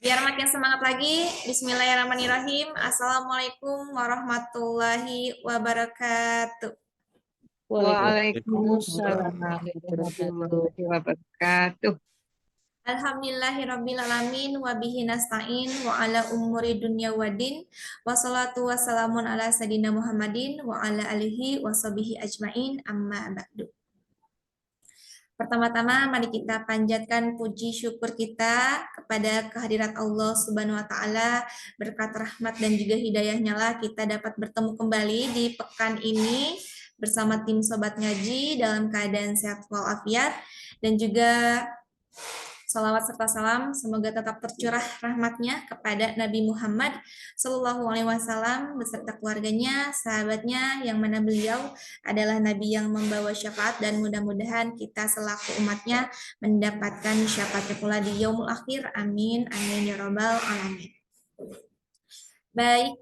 Biar makin semangat lagi, Bismillahirrahmanirrahim. Assalamualaikum warahmatullahi wabarakatuh. Waalaikumsalam Waalaikumsalam warahmatullahi warahmatullahi wabarakatuh. Alhamdulillahirrabbilalamin wa bihi nasta'in wa ala umuri dunya wadin wa salatu wa salamun ala sadina Muhammadin wa ala alihi wa sahbihi ajmain amma ba'du. Pertama-tama mari kita panjatkan puji syukur kita kepada kehadirat Allah Subhanahu wa taala, berkat rahmat dan juga hidayahnya lah kita dapat bertemu kembali di pekan ini bersama tim Sobat Ngaji dalam keadaan sehat walafiat, dan juga salawat serta salam semoga tetap tercurah rahmatnya kepada Nabi Muhammad Sallallahu Alaihi Wasallam beserta keluarganya, sahabatnya, yang mana beliau adalah Nabi yang membawa syafaat, dan mudah-mudahan kita selaku umatnya mendapatkan syafaatnya pula di yaumul akhir. Amin, amin ya robbal alamin. Baik,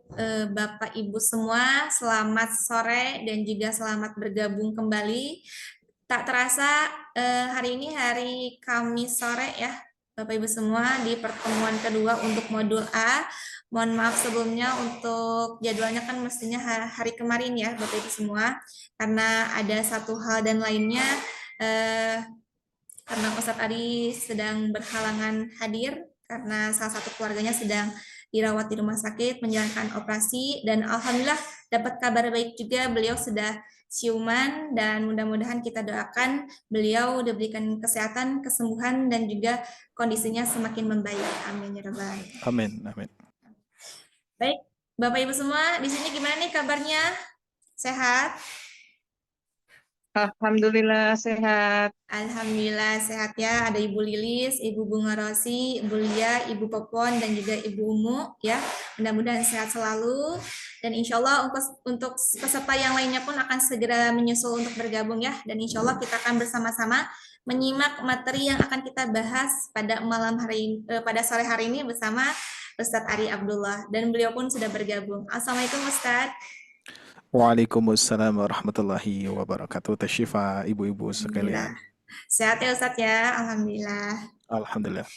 Bapak Ibu semua, selamat sore dan juga selamat bergabung kembali. Tak terasa hari ini hari Kamis sore ya, Bapak Ibu semua, di pertemuan kedua untuk modul A. Mohon maaf sebelumnya untuk jadwalnya kan mestinya hari kemarin ya Bapak Ibu semua, karena ada satu hal dan lainnya, karena Ustadz Ari sedang berhalangan hadir karena salah satu keluarganya sedang dirawat di rumah sakit menjalankan operasi, dan alhamdulillah dapat kabar baik juga, beliau sudah siuman, dan mudah-mudahan kita doakan beliau diberikan kesehatan, kesembuhan, dan juga kondisinya semakin membaik. Amin ya rabbal alamin. Amin, amin. Baik, Bapak Ibu semua, di sini gimana nih kabarnya? Sehat? Alhamdulillah sehat. Alhamdulillah sehat ya. Ada Ibu Lilis, Ibu Bunga Rosi, Ibu Lia, Ibu Popon, dan juga Ibu Umu ya. Mudah-mudahan sehat selalu. Dan insya Allah untuk peserta yang lainnya pun akan segera menyusul untuk bergabung ya. Dan insya Allah kita akan bersama-sama menyimak materi yang akan kita bahas pada pada sore hari ini bersama Ustadz Ari Abdullah. Dan beliau pun sudah bergabung. Assalamualaikum Ustadz. Waalaikumsalam warahmatullahi wabarakatuh. Tasyifa ibu-ibu sekalian. Sehat ya Ustadz ya, Alhamdulillah. Alhamdulillah.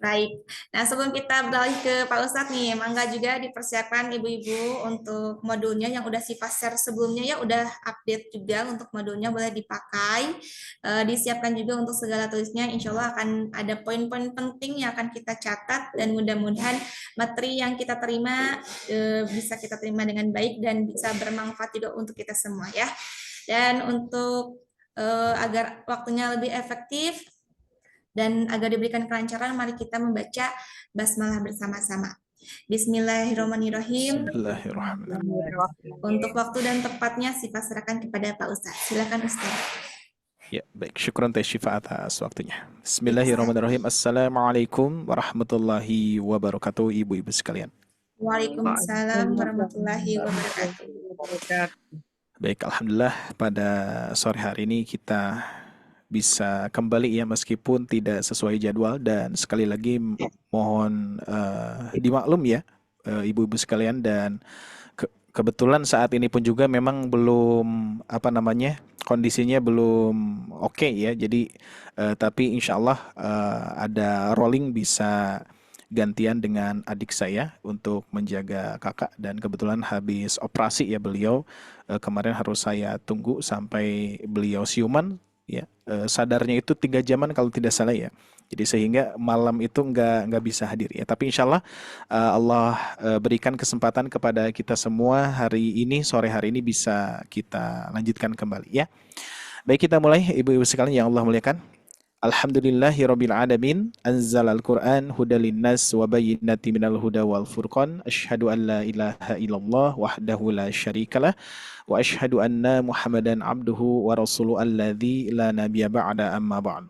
Baik, nah sebelum kita beralih ke Pak Ustadz nih, mangga juga dipersiapkan ibu-ibu untuk modulnya yang udah share sebelumnya ya, udah update juga untuk modulnya, boleh dipakai. Disiapkan juga untuk segala tulisnya, insya Allah akan ada poin-poin penting yang akan kita catat, dan mudah-mudahan materi yang kita terima bisa kita terima dengan baik dan bisa bermanfaat juga untuk kita semua ya. Dan untuk agar waktunya lebih efektif dan agar diberikan kelancaran, mari kita membaca basmalah bersama-sama. Bismillahirrahmanirrahim. Bismillahirrahmanirrahim. Untuk waktu dan tempatnya serahkan kepada Pak Ustadz. Silakan Ustadz. Ya, baik. Syukran Tasyifa atas waktunya. Bismillahirrahmanirrahim. Assalamualaikum warahmatullahi wabarakatuh, ibu-ibu sekalian. Waalaikumsalam warahmatullahi wabarakatuh. Baik, alhamdulillah pada sore hari ini kita bisa kembali ya, meskipun tidak sesuai jadwal, dan sekali lagi mohon dimaklum ya ibu-ibu sekalian, dan kebetulan saat ini pun juga memang belum kondisinya belum oke ya, jadi tapi insya Allah ada rolling bisa gantian dengan adik saya untuk menjaga kakak, dan kebetulan habis operasi ya beliau, kemarin harus saya tunggu sampai beliau siuman ya, sadarnya itu 3 jaman kalau tidak salah ya, jadi sehingga malam itu nggak bisa hadir ya, tapi insya Allah Allah berikan kesempatan kepada kita semua hari ini, sore hari ini bisa kita lanjutkan kembali ya. Baik, kita mulai ibu-ibu sekalian yang Allah muliakan. Alhamdulillahirabbil alamin, anzalal Qur'an hudal linnas wa bayyinatin minal huda wal furqan, asyhadu an la ilaha illallah wahdahu la syarikalah wa asyhadu anna Muhammadan abduhu wa rasuluhu alladzi la nabiyya ba'da, amma ba'd.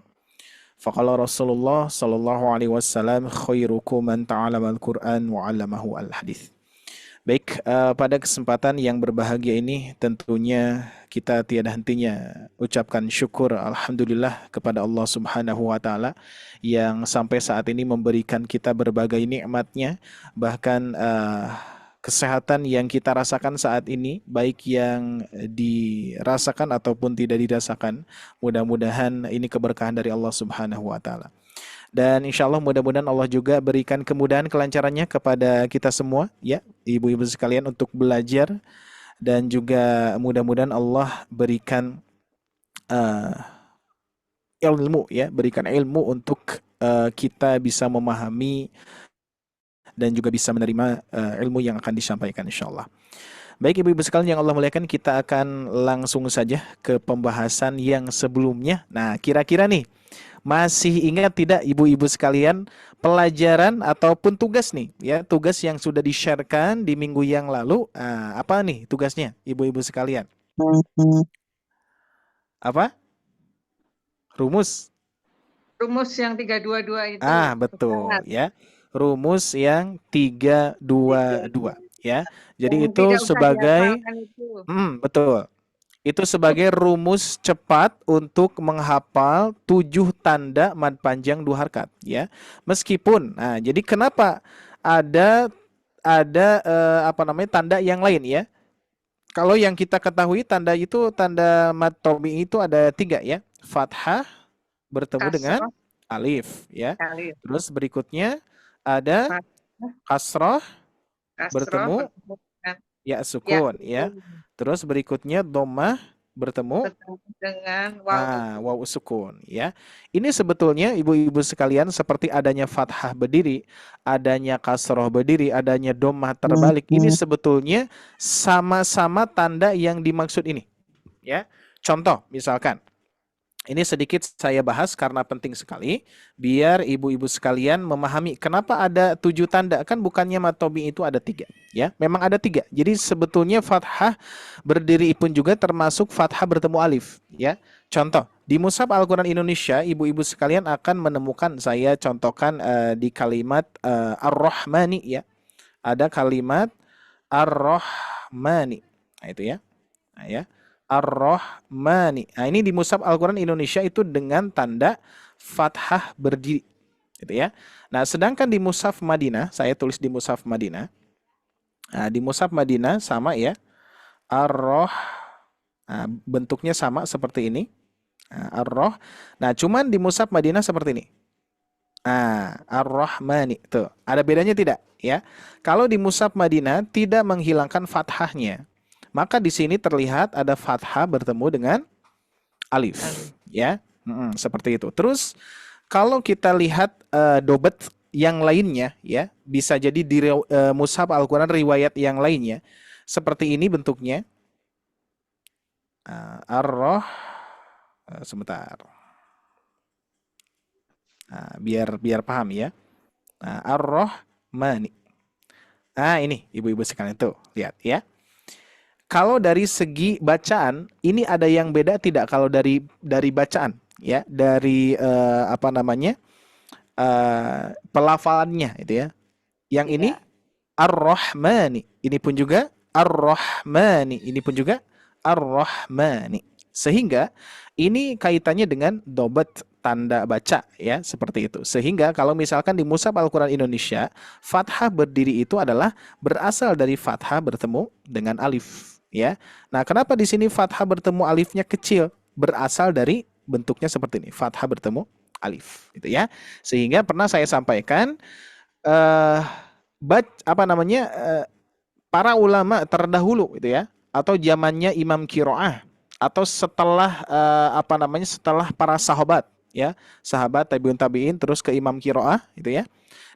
Faqala Rasulullah sallallahu alaihi wasallam, khairukum man ta'allamal Qur'an wa 'allamahu al-hadits. Baik, pada kesempatan yang berbahagia ini tentunya kita tiada hentinya ucapkan syukur alhamdulillah kepada Allah Subhanahu wa taala yang sampai saat ini memberikan kita berbagai nikmatnya, bahkan kesehatan yang kita rasakan saat ini, baik yang dirasakan ataupun tidak dirasakan, mudah-mudahan ini keberkahan dari Allah Subhanahu wa taala. Dan insya Allah mudah-mudahan Allah juga berikan kemudahan kelancarannya kepada kita semua ya ibu-ibu sekalian untuk belajar, dan juga mudah-mudahan Allah berikan uh, ilmu ya, berikan ilmu untuk kita bisa memahami dan juga bisa menerima ilmu yang akan disampaikan insyaallah. Baik ibu-ibu sekalian yang Allah muliakan, kita akan langsung saja ke pembahasan yang sebelumnya. Nah, kira-kira nih masih ingat tidak ibu-ibu sekalian pelajaran ataupun tugas nih ya, tugas yang sudah di-sharekan di minggu yang lalu? Apa nih tugasnya ibu-ibu sekalian? Apa? Rumus. Rumus yang 322 itu. Betul ya. Rumus yang 322 ya. Jadi Yang itu tidak usah sebagai dihafalkan itu. betul. Itu sebagai rumus cepat untuk menghafal 7 tanda mad panjang 2 harkat ya. Meskipun jadi kenapa ada tanda yang lain ya. Kalau yang kita ketahui tanda itu, tanda mad tobi itu ada 3 ya. Fathah bertemu dengan alif ya. Alif. Terus berikutnya ada kasroh bertemu ya sukun ya. Terus berikutnya dhammah bertemu dengan waw sukun ya. Ini sebetulnya ibu-ibu sekalian seperti adanya fathah berdiri, adanya kasroh berdiri, adanya dhammah terbalik. Ini sebetulnya sama-sama tanda yang dimaksud ini ya. Contoh misalkan ini sedikit saya bahas karena penting sekali biar ibu-ibu sekalian memahami kenapa ada 7 tanda. Kan bukannya mad tobi itu ada 3 ya, memang ada 3. Jadi sebetulnya fathah berdiri pun juga termasuk fathah bertemu alif ya. Contoh di Mushaf Al-Quran Indonesia, ibu-ibu sekalian akan menemukan, saya contohkan di kalimat Ar-Rahmani ya. Ada kalimat Ar-Rahmani. Nah itu ya. Nah ya. Ar-Rahmani. Nah, ini di Mushaf Al-Quran Indonesia itu dengan tanda fathah berdiri. Gitu ya. Nah, sedangkan di Mushaf Madinah, saya tulis di Mushaf Madinah. Nah, di Mushaf Madinah sama ya. Bentuknya sama seperti ini. Ar-Rah. Nah, cuman di Mushaf Madinah seperti ini. Ar-Rahmani. Tuh, ada bedanya tidak? Ya. Kalau di Mushaf Madinah tidak menghilangkan fathahnya, maka di sini terlihat ada fathah bertemu dengan alif, ya, seperti itu. Terus kalau kita lihat dobet yang lainnya, ya, bisa jadi di Mushaf Al-Quran riwayat yang lainnya, seperti ini bentuknya. Sebentar, biar paham ya. Ar-Rahmani. Ini ibu-ibu sekalian tuh, lihat ya. Kalau dari segi bacaan, ini ada yang beda tidak kalau dari bacaan ya, dari pelafalannya itu ya. Yang ini Ar-Rahmani, ini pun juga Ar-Rahmani, ini pun juga Ar-Rahmani. Sehingga ini kaitannya dengan dobat tanda baca ya, seperti itu. Sehingga kalau misalkan di Mushaf Al-Quran Indonesia, fathah berdiri itu adalah berasal dari fathah bertemu dengan alif. Ya, nah kenapa di sini fathah bertemu alifnya kecil? Berasal dari bentuknya seperti ini, fathah bertemu alif, gitu ya. Sehingga pernah saya sampaikan, para ulama terdahulu, gitu ya, atau zamannya Imam Qiraah, atau setelah setelah para sahabat, ya, sahabat tabi'in terus ke Imam Qiraah, gitu ya.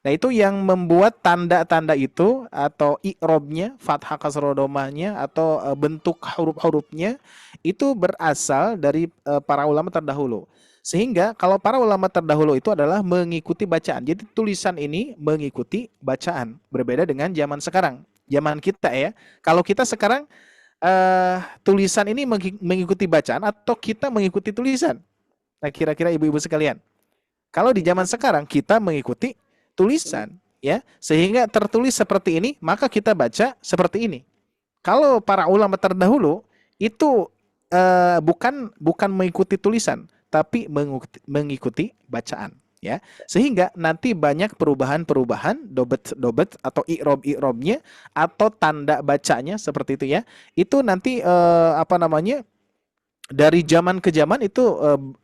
Nah itu yang membuat tanda-tanda itu atau i'robnya, fathah kasroh dhammahnya atau bentuk huruf-hurufnya itu berasal dari para ulama terdahulu. Sehingga kalau para ulama terdahulu itu adalah mengikuti bacaan. Jadi tulisan ini mengikuti bacaan. Berbeda dengan zaman sekarang. Zaman kita ya. Kalau kita sekarang tulisan ini mengikuti bacaan atau kita mengikuti tulisan. Nah kira-kira ibu-ibu sekalian. Kalau di zaman sekarang kita mengikuti tulisan ya, sehingga tertulis seperti ini maka kita baca seperti ini. Kalau para ulama terdahulu itu bukan mengikuti tulisan tapi mengikuti bacaan ya, sehingga nanti banyak perubahan dobet atau i'robnya atau tanda bacanya seperti itu ya. Itu nanti dari zaman ke zaman itu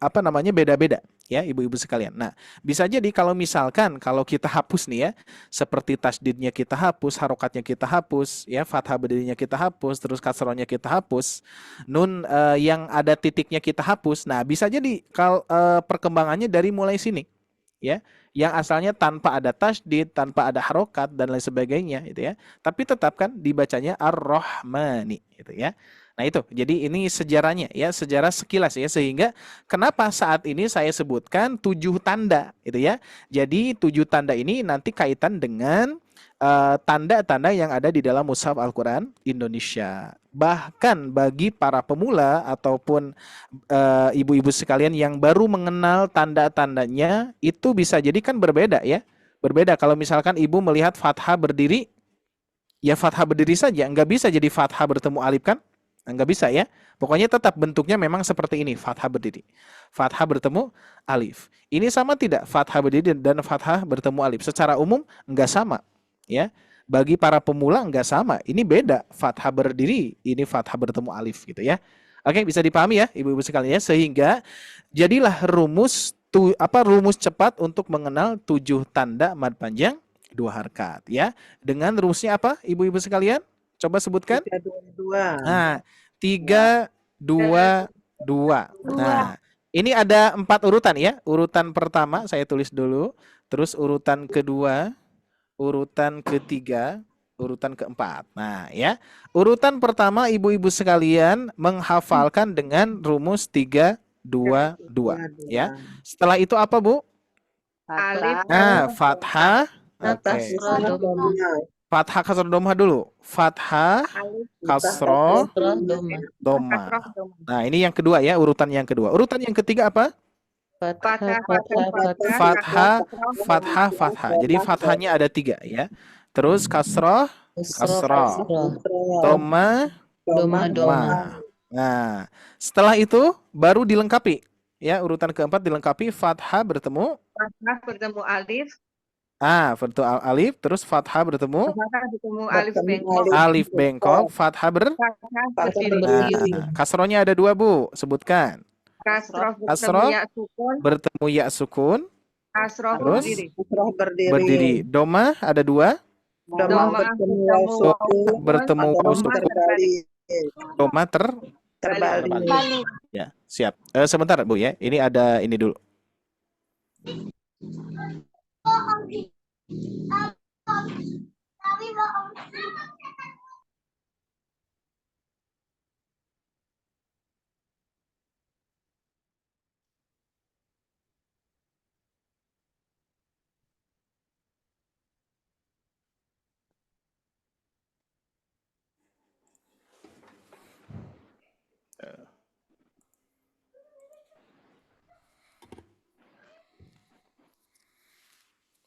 apa namanya beda-beda ya ibu-ibu sekalian. Nah, bisa jadi kalau misalkan kalau kita hapus nih ya, seperti tasdidnya kita hapus, harokatnya kita hapus, ya fathah berdirinya kita hapus, terus kasrohnya kita hapus, nun yang ada titiknya kita hapus. Nah, bisa jadi kalau perkembangannya dari mulai sini ya, yang asalnya tanpa ada tasdid, tanpa ada harokat dan lain sebagainya itu ya. Tapi tetap kan dibacanya Ar-Rahmani gitu ya. Nah itu, jadi ini sejarahnya ya, sejarah sekilas ya, sehingga kenapa saat ini saya sebutkan 7 tanda itu ya. Jadi 7 tanda ini nanti kaitan dengan tanda-tanda yang ada di dalam Mushaf Al-Quran Indonesia. Bahkan bagi para pemula ataupun ibu-ibu sekalian yang baru mengenal tanda-tandanya, itu bisa jadi kan berbeda ya. Berbeda kalau misalkan ibu melihat fathah berdiri, ya fathah berdiri saja, nggak bisa jadi fathah bertemu alif kan? Nggak bisa ya. Pokoknya tetap bentuknya memang seperti ini, fathah berdiri. Fathah bertemu alif. Ini sama tidak fathah berdiri dan fathah bertemu alif? Secara umum nggak sama ya. Bagi para pemula nggak sama. Ini beda, fathah berdiri, ini fathah bertemu alif gitu ya. Oke, bisa dipahami ya ibu-ibu sekalian ya. Sehingga jadilah rumus cepat untuk mengenal 7 tanda mad panjang 2 harkat ya. Dengan rumusnya apa ibu-ibu sekalian? Coba sebutkan. 322. Nah, 3, 2, 2. Nah, ini ada 4 urutan ya. Urutan pertama saya tulis dulu, terus urutan kedua, urutan ketiga, urutan keempat. Nah, ya. Urutan pertama ibu-ibu sekalian menghafalkan dengan rumus 3, 2, 2 ya. Setelah itu apa, Bu? Alif. Nah, fathah. Oke. Kasroh domah. Fathah kasroh domah dulu. Fathah, Alif. kasroh, domah. domah. Kasroh domah. Nah, ini yang kedua ya, urutan yang kedua. Urutan yang ketiga apa? Fathah, Fathah, fathah, fathah. Jadi fathahnya ada 3 ya. Terus kasroh, kasroh. Domah, domah. Nah, setelah itu baru dilengkapi. Ya, urutan keempat dilengkapi fathah bertemu Fathah bertemu alif. bertemu alif, terus fathah bertemu Fathah bertemu alif bengkok. alif bengkok, fathah Fathah berdiri. Nah, kasrohnya ada 2, Bu. Sebutkan. Kasroh Kasroh bertemu ya sukun. bertemu ya sukun, Kasroh terus berdiri. berdiri. Domah ada 2, Domah bertemu waw sukun, domah Terbalik. ya, siap. Sebentar, Bu ya. Ini ada ini dulu.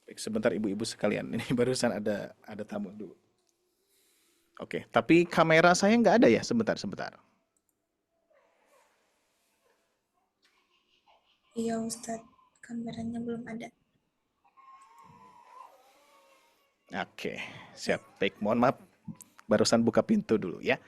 Baik, sebentar ibu-ibu sekalian. Ini barusan ada tamu dulu. Oke, tapi kamera saya nggak ada ya. Sebentar. Iya Ustadz, kameranya belum ada. Oke, siap. Baik, mohon maaf. Barusan buka pintu dulu ya.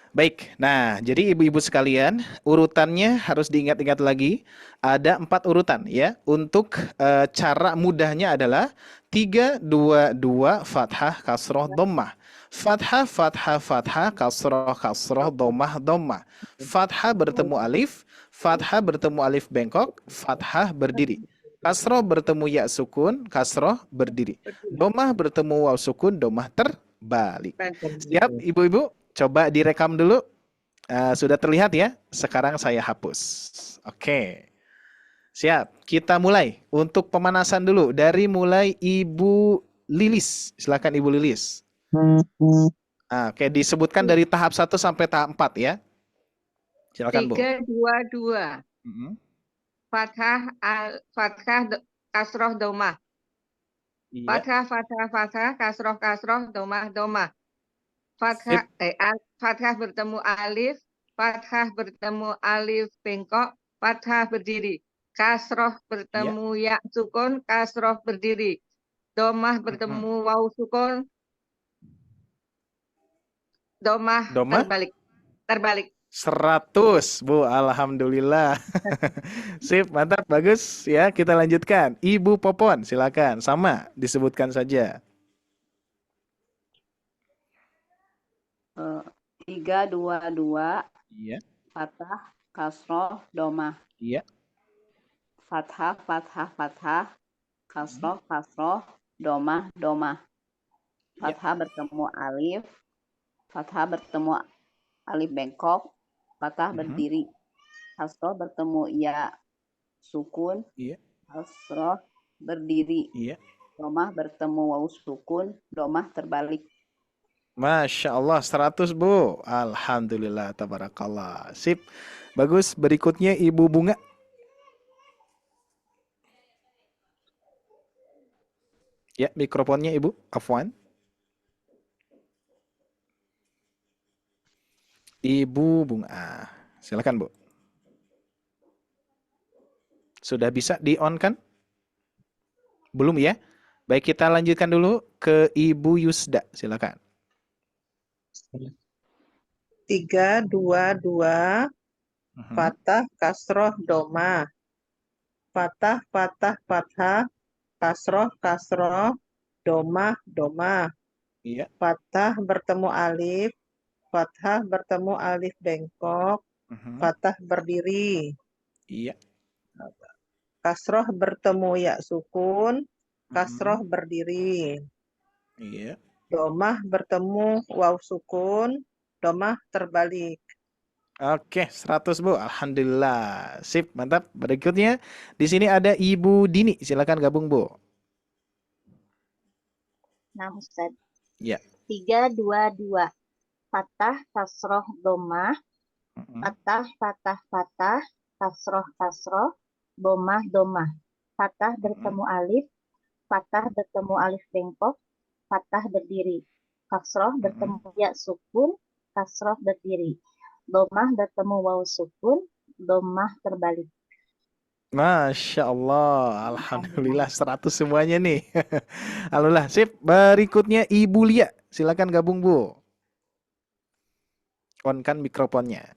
Baik, nah jadi ibu-ibu sekalian, urutannya harus diingat-ingat lagi. Ada 4 urutan ya. Untuk cara mudahnya adalah 3, 2, 2, fathah, kasroh, dhammah. Fathah, fathah, fathah, kasroh, kasroh, dhammah, dhammah. Fathah bertemu alif, fathah bertemu alif bengkok, fathah berdiri. Kasroh bertemu ya sukun, kasroh berdiri. Dhammah bertemu waw sukun, dhammah terbalik. Siap ibu-ibu? Coba direkam dulu. Sudah terlihat ya? Sekarang saya hapus. Oke. Siap. Kita mulai. Untuk pemanasan dulu. Dari mulai Ibu Lilis. Silakan Ibu Lilis. Oke, disebutkan dari tahap 1 sampai tahap 4 ya. Silakan Bu. 3, 2, 2. Fathah, kasroh, domah. Iya. Fathah, fathah, fathah, kasroh, kasroh, domah, domah. Fathah bertemu alif, fathah bertemu alif bengkok, fathah berdiri. Kasroh bertemu ya sukun, kasroh berdiri. Domah bertemu waw sukun, domah terbalik. 100, Bu. Alhamdulillah. Sip, mantap, bagus ya. Kita lanjutkan. Ibu Popon, silakan. Sama, disebutkan saja. 322 Iya, fathah kasroh domah iya, fathah fathah fathah kasroh kasroh domah domah iya. fathah bertemu alif fathah bertemu alif bengkok fathah berdiri kasroh bertemu ya sukun Iya, kasroh berdiri iya. domah bertemu waw sukun domah terbalik. Masya Allah, 100, Bu. Alhamdulillah, tabarakallah. Sip, bagus. Berikutnya Ibu Bunga. Ya, mikrofonnya Ibu. Afwan. Ibu Bunga. Silakan, Bu. Sudah bisa di-on kan? Belum ya? Baik, kita lanjutkan dulu ke Ibu Yusda. Silakan. 322 fathah kasroh domah fathah fathah fathah kasroh kasroh domah domah Iya. fathah bertemu alif fathah bertemu alif bengkok fathah berdiri Iya. kasroh bertemu ya sukun kasroh berdiri Iya. domah bertemu waw sukun domah terbalik. Oke, 100, Bu. Alhamdulillah. Sip, mantap. Berikutnya di sini ada Ibu Dini. Silakan gabung, Bu. Nah, Ustaz. Ya. 322 fathah kasroh domah fathah fathah fathah kasroh kasroh domah domah fathah bertemu alif fathah bertemu alif bengkok fathah berdiri kasroh bertemu ya sukun kasroh berdiri domah bertemu waw sukun domah terbalik. Masya Allah. Alhamdulillah 100 semuanya nih. Alhamdulillah. Sip. Berikutnya Ibu Lia. Silakan gabung, Bu. On kan mikrofonnya.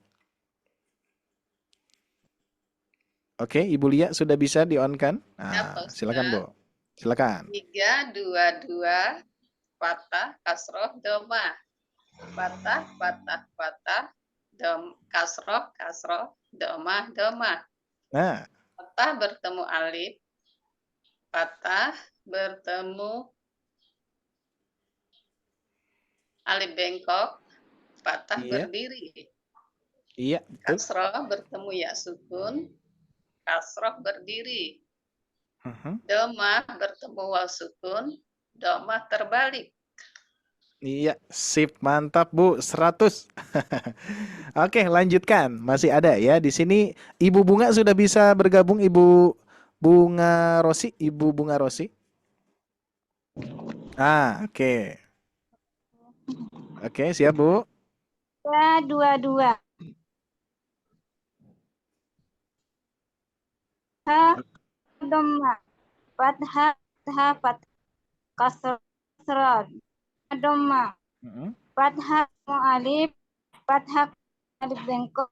Oke, Ibu Lia sudah bisa di-on kan? Nah, silakan, Bu. Silakan. 322 fathah kasroh domah fathah fathah fathah kasroh kasroh domah domah Nah, fathah bertemu alif fathah bertemu alif bengkok fathah iya. berdiri Iya, betul. kasroh bertemu ya sukun kasroh berdiri domah bertemu waw sukun domah terbalik. Iya, sip, mantap, Bu. 100. Oke, lanjutkan. Masih ada ya di sini. Ibu Bunga sudah bisa bergabung, Ibu Bunga Rosi, Ibu Bunga Rosi. Oke. Oke, siap, Bu. 322 domah fathah fathah fathah kasroh domah fathah alif fathah alif bengkok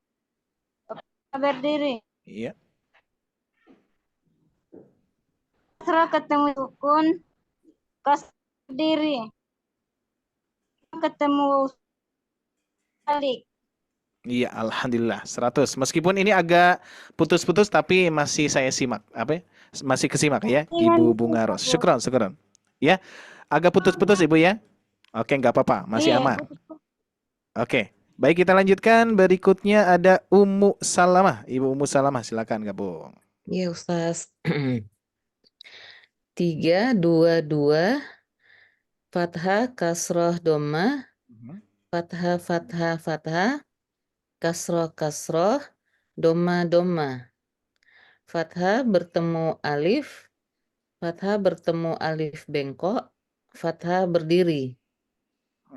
berdiri Iya. kasroh ketemu sukun kasroh berdiri ketemu balik. Iya, alhamdulillah 100. Meskipun ini agak putus-putus tapi masih saya simak. Apa ya? Masih kesimak ya, Ibu Bunga Ros. Syukron, syukron. Ya, agak putus-putus Ibu ya. Oke, nggak apa-apa, masih aman. Oke, baik kita lanjutkan. Berikutnya ada Ummu Salamah. Ibu Ummu Salamah, silakan gabung. Iya, Ustaz. 322 fathah kasroh domah fathah fathah fathah kasroh kasroh domah domah fathah bertemu alif fathah bertemu alif bengkok fathah berdiri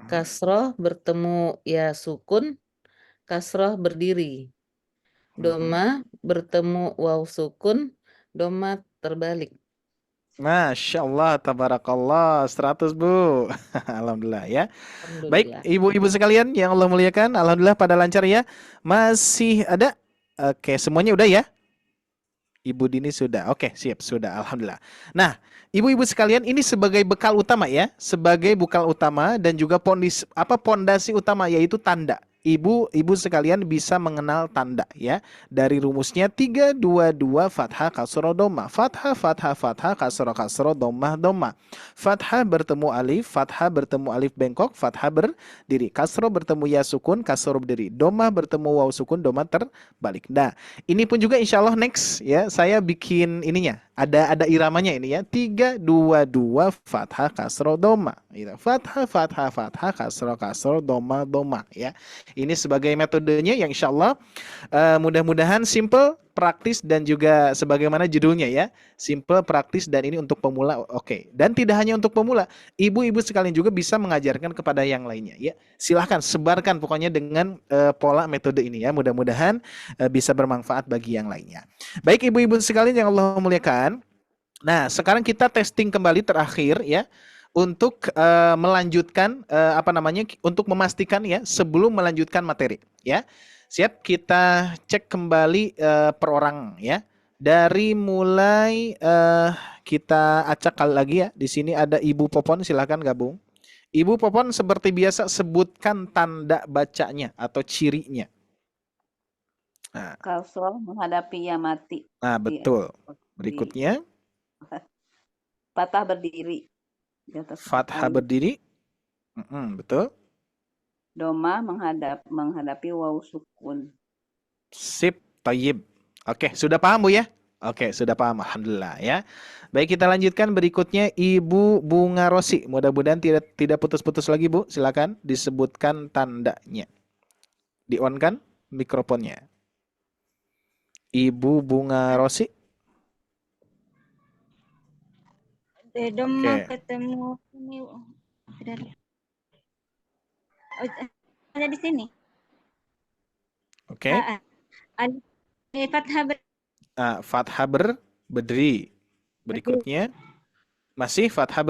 kasroh bertemu ya sukun kasroh berdiri domah bertemu waw sukun domah terbalik. Masya Allah, tabarakallah, 100 Bu. Alhamdulillah ya. Baik, Alhamdulillah. ibu-ibu sekalian yang Allah muliakan, alhamdulillah pada lancar ya. Masih ada? Oke, semuanya udah ya? Ibu Dini sudah. Oke, siap, sudah. Alhamdulillah. Nah, ibu-ibu sekalian, ini sebagai bekal utama ya, sebagai bekal utama dan juga pondasi utama yaitu tanda. Ibu sekalian bisa mengenal tanda ya. Dari rumusnya 3 2 2 fathah kasroh doma. Fathah fathah fathah kasroh kasroh doma doma. Fathah bertemu alif bengkok, fathah berdiri. Kasroh bertemu ya sukun, kasroh berdiri. Doma bertemu waw sukun, doma terbalik. Nah, ini pun juga insya Allah next ya, saya bikin ininya. Ada iramanya ini ya. 3 2 2 fathah kasroh doma. Gitu. Fathah fathah fathah kasroh kasroh doma doma ya. Ini sebagai metodenya yang insya Allah mudah-mudahan simple, praktis dan juga sebagaimana judulnya ya. Simple, praktis dan ini untuk pemula. Oke. Dan tidak hanya untuk pemula, ibu-ibu sekalian juga bisa mengajarkan kepada yang lainnya ya. Silahkan sebarkan pokoknya dengan pola metode ini ya. Mudah-mudahan bisa bermanfaat bagi yang lainnya. Baik ibu-ibu sekalian yang Allah muliakan. Nah, sekarang kita testing kembali terakhir ya untuk melanjutkan untuk memastikan ya sebelum melanjutkan materi ya. Siap, kita cek kembali per orang ya. Dari mulai kita acak kali lagi ya. Di sini ada Ibu Popon, silakan gabung. Ibu Popon seperti biasa sebutkan tanda bacanya atau cirinya. Nah, Kasroh menghadapi ya mati. nah betul. Berikutnya Fathah berdiri. Di atas fathah alif. berdiri. Betul. Doma menghadapi waw sukun. Sip, tayyib. Oke, sudah paham Bu ya? Oke, sudah paham. Alhamdulillah ya. Baik, kita lanjutkan berikutnya Ibu Bunga Rosi. Mudah-mudahan tidak putus-putus lagi Bu. Silakan disebutkan tandanya. Di-on kan mikrofonnya. Ibu Bunga Rosi. Doma Oke. ketemu ini. Ada di sini. Oke. Fathah Fathah berdiri. Berikutnya masih fathah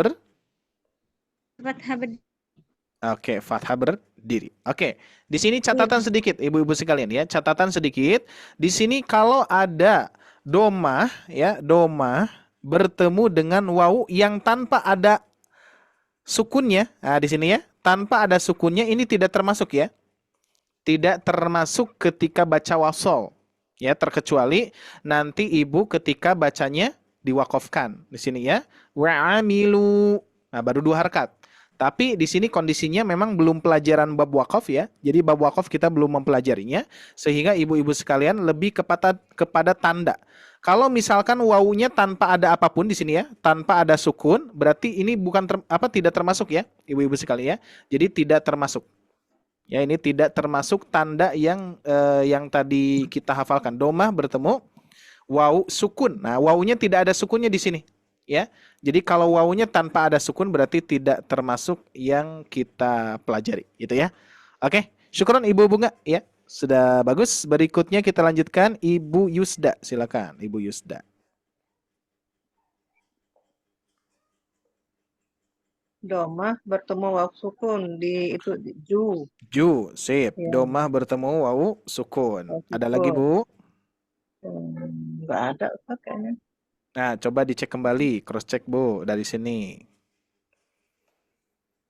Oke, fathah berdiri. Oke, di sini catatan sedikit, ibu-ibu sekalian ya. Catatan sedikit. Di sini kalau ada doma ya, doma bertemu dengan wawu yang tanpa ada sukunnya. Nah, di sini ya, tanpa ada sukunnya ini tidak termasuk ya. Tidak termasuk ketika baca wasol. Ya, terkecuali nanti ibu ketika bacanya diwakofkan. Di sini ya, wa'amilu. Nah, baru 2 harakat. Tapi di sini kondisinya memang belum pelajaran bab wakaf ya. Jadi bab wakaf kita belum mempelajarinya sehingga ibu-ibu sekalian lebih kepada tanda. Kalau misalkan wawunya tanpa ada apapun di sini ya, tanpa ada sukun, berarti ini tidak termasuk ya, ibu-ibu sekalian ya. Jadi tidak termasuk. Ya, ini tidak termasuk tanda yang tadi kita hafalkan. Domah bertemu wawu sukun. Nah, wawunya tidak ada sukunnya di sini. Ya, jadi kalau wawunya tanpa ada sukun berarti tidak termasuk yang kita pelajari, gitu ya. Oke, syukron Ibu Bunga ya, sudah bagus. Berikutnya kita lanjutkan Ibu Yusda, silakan Ibu Yusda. Domah bertemu waw sukun di ju. Ju, sip. Ya. Domah bertemu wawu sukun. Waw Ada lagi Bu? Nggak ada Ustaz kayaknya. Nah, coba dicek kembali, cross check Bu dari sini.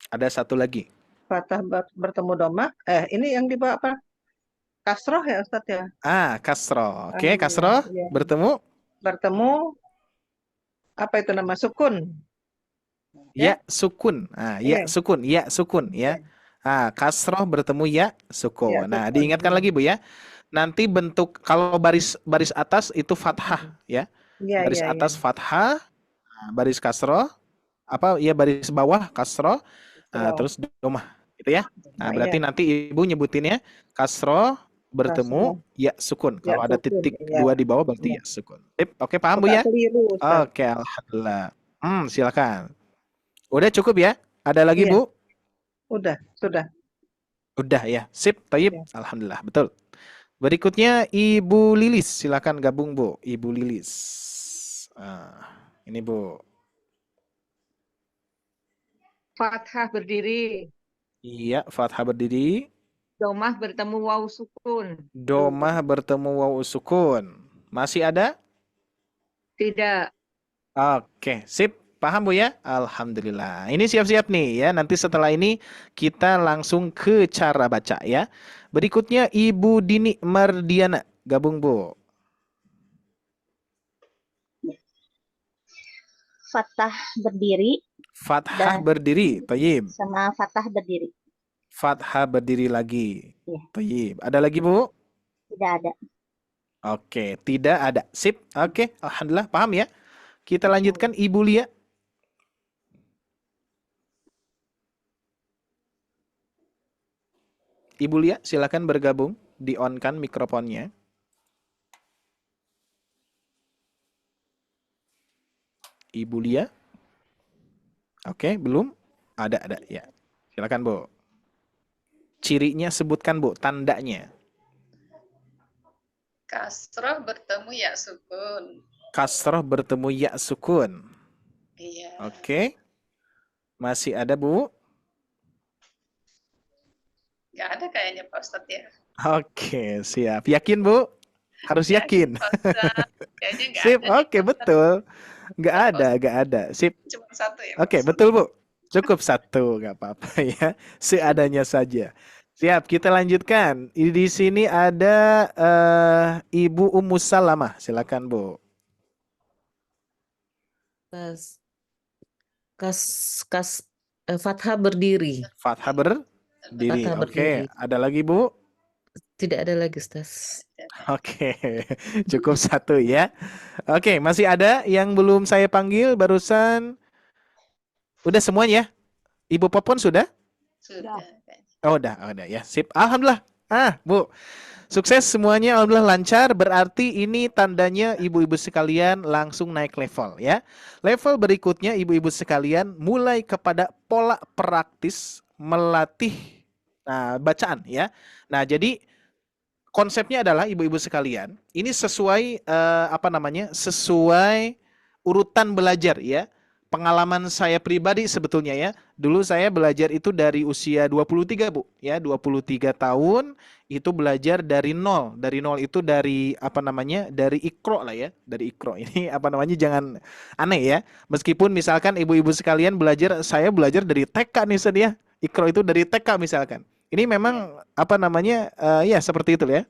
Ada satu lagi. Fathah bertemu domah. Ini yang di bawah apa? Kasroh ya Ustaz ya? Kasroh. Oke, kasroh ya. bertemu apa itu nama sukun? Ya, sukun. Ya, sukun, ya, sukun ya. Kasroh bertemu ya, sukun. Ya, Nah, sukun. diingatkan lagi Bu ya. Nanti bentuk kalau baris atas itu fathah ya. Baris atas fathah, baris kasroh, baris bawah kasroh, terus domah, gitu ya. Nah, berarti nanti Ibu nyebutinnya kasroh bertemu ya sukun. Kalau ada titik 2 di bawah berarti ya sukun. Oke, paham Bu ya? Oke, alhamdulillah. Silakan. Udah cukup ya? Ada lagi Bu? Udah, sudah. Udah ya. Sip, tayyib. Alhamdulillah, betul. Berikutnya Ibu Lilis, silakan gabung Bu. Ibu Lilis. Ini Bu. Fathah berdiri. Iya, fathah berdiri. Domah bertemu waw sukun. Domah bertemu waw sukun. Masih ada? Tidak. Oke, sip. Paham Bu ya? Alhamdulillah. Ini siap-siap nih ya. Nanti setelah ini kita langsung ke cara baca ya. Berikutnya Ibu Dini Mardiana. Gabung Bu. Fathah berdiri Fathah dan berdiri. Thayyib. sama fathah berdiri. Fathah berdiri lagi. Iya. Thayyib. Ada lagi Bu? Tidak ada. Oke, tidak ada. Sip. Oke, alhamdulillah paham ya. Kita lanjutkan Ibu Lia. Ibu Lia, silakan bergabung. Di-on-kan mikrofonnya. Ibu Lia. Oke, belum? Ada ya. Silakan Bu. Cirinya sebutkan Bu, tandanya. Kasroh bertemu ya sukun. Kasroh bertemu ya sukun. Iya. Oke. Masih ada Bu? Nggak ada kayaknya Pak Ustadz ya. Oke, siap. Yakin Bu? Harus yakin. Pak Ustadz. Kayaknya nggak Sip, ada nih. oke betul. Nggak ada. Sip. Cuma satu ya. Oke, Pak Ustadz. betul Bu. Cukup satu, nggak apa-apa ya. Seadanya saja. Siap, kita lanjutkan. Di sini ada Ibu Ummu Salamah. Silakan Bu. Fathah berdiri. Fathah berdiri. Fathah Oke, berdiri. ada lagi Bu? Tidak ada lagi, Ustaz. Oke, cukup satu ya. Oke, masih ada yang belum saya panggil barusan. Udah semuanya? Ibu Popon sudah? Sudah. Oh, udah ya. Sip. Alhamdulillah. Bu. Sukses semuanya, alhamdulillah lancar. Berarti ini tandanya ibu-ibu sekalian langsung naik level ya. Level berikutnya ibu-ibu sekalian mulai kepada pola praktis melatih bacaan ya. Nah, jadi konsepnya adalah ibu-ibu sekalian, ini sesuai sesuai urutan belajar ya. Pengalaman saya pribadi sebetulnya ya. Dulu saya belajar itu dari usia 23 Bu ya, 23 tahun itu belajar dari nol. Dari nol itu dari dari Iqra lah ya, dari Iqra. Ini jangan aneh ya. Meskipun misalkan ibu-ibu sekalian saya belajar dari TK nih Ustaz ya. Iqra itu dari TK misalkan. Ini memang ya seperti itu ya.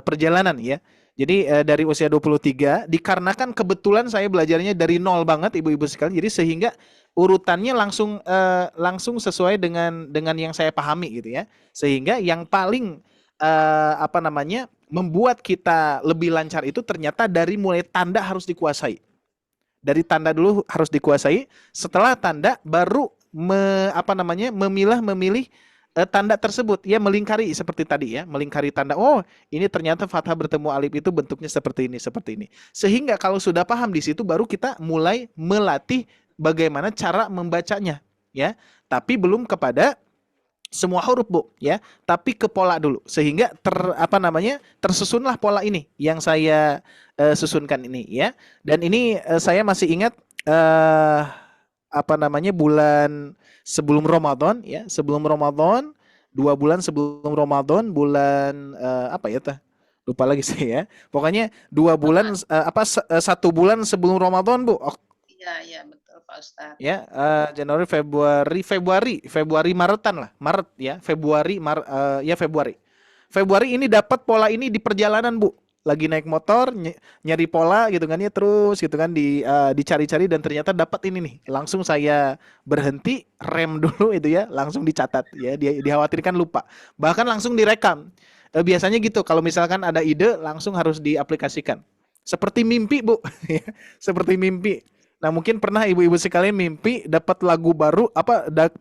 Perjalanan ya. Jadi dari usia 23 dikarenakan kebetulan saya belajarnya dari nol banget ibu-ibu sekalian. Jadi sehingga urutannya langsung sesuai dengan yang saya pahami gitu ya. Sehingga yang paling membuat kita lebih lancar itu ternyata dari mulai tanda harus dikuasai. Dari tanda dulu harus dikuasai, setelah tanda baru memilih tanda tersebut ya, melingkari seperti tadi ya, melingkari tanda. Oh, ini ternyata fathah bertemu alif itu bentuknya seperti ini. Sehingga kalau sudah paham di situ baru kita mulai melatih bagaimana cara membacanya ya. Tapi belum kepada semua huruf Bu ya, tapi ke pola dulu sehingga tersusunlah pola ini yang saya susunkan ini ya. Dan ini saya masih ingat bulan sebelum Ramadan ya, 2 bulan sebelum Ramadan, bulan lupa lagi saya ya. Pokoknya 2 bulan 1 bulan sebelum Ramadan Bu. Iya betul Pak Ustadz. Ya, Januari, Februari, Maretan lah. Maret ya, Februari ini dapat pola ini di perjalanan Bu. Lagi naik motor nyari pola gitu kan ya, terus gitu kan dicari-cari dan ternyata dapat ini nih. Langsung saya berhenti, rem dulu itu ya, langsung dicatat ya, dikhawatirkan lupa. Bahkan langsung direkam. Biasanya gitu kalau misalkan ada ide langsung harus diaplikasikan. Seperti mimpi Bu. Seperti mimpi. Nah, mungkin pernah ibu-ibu sekalian mimpi dapat lagu baru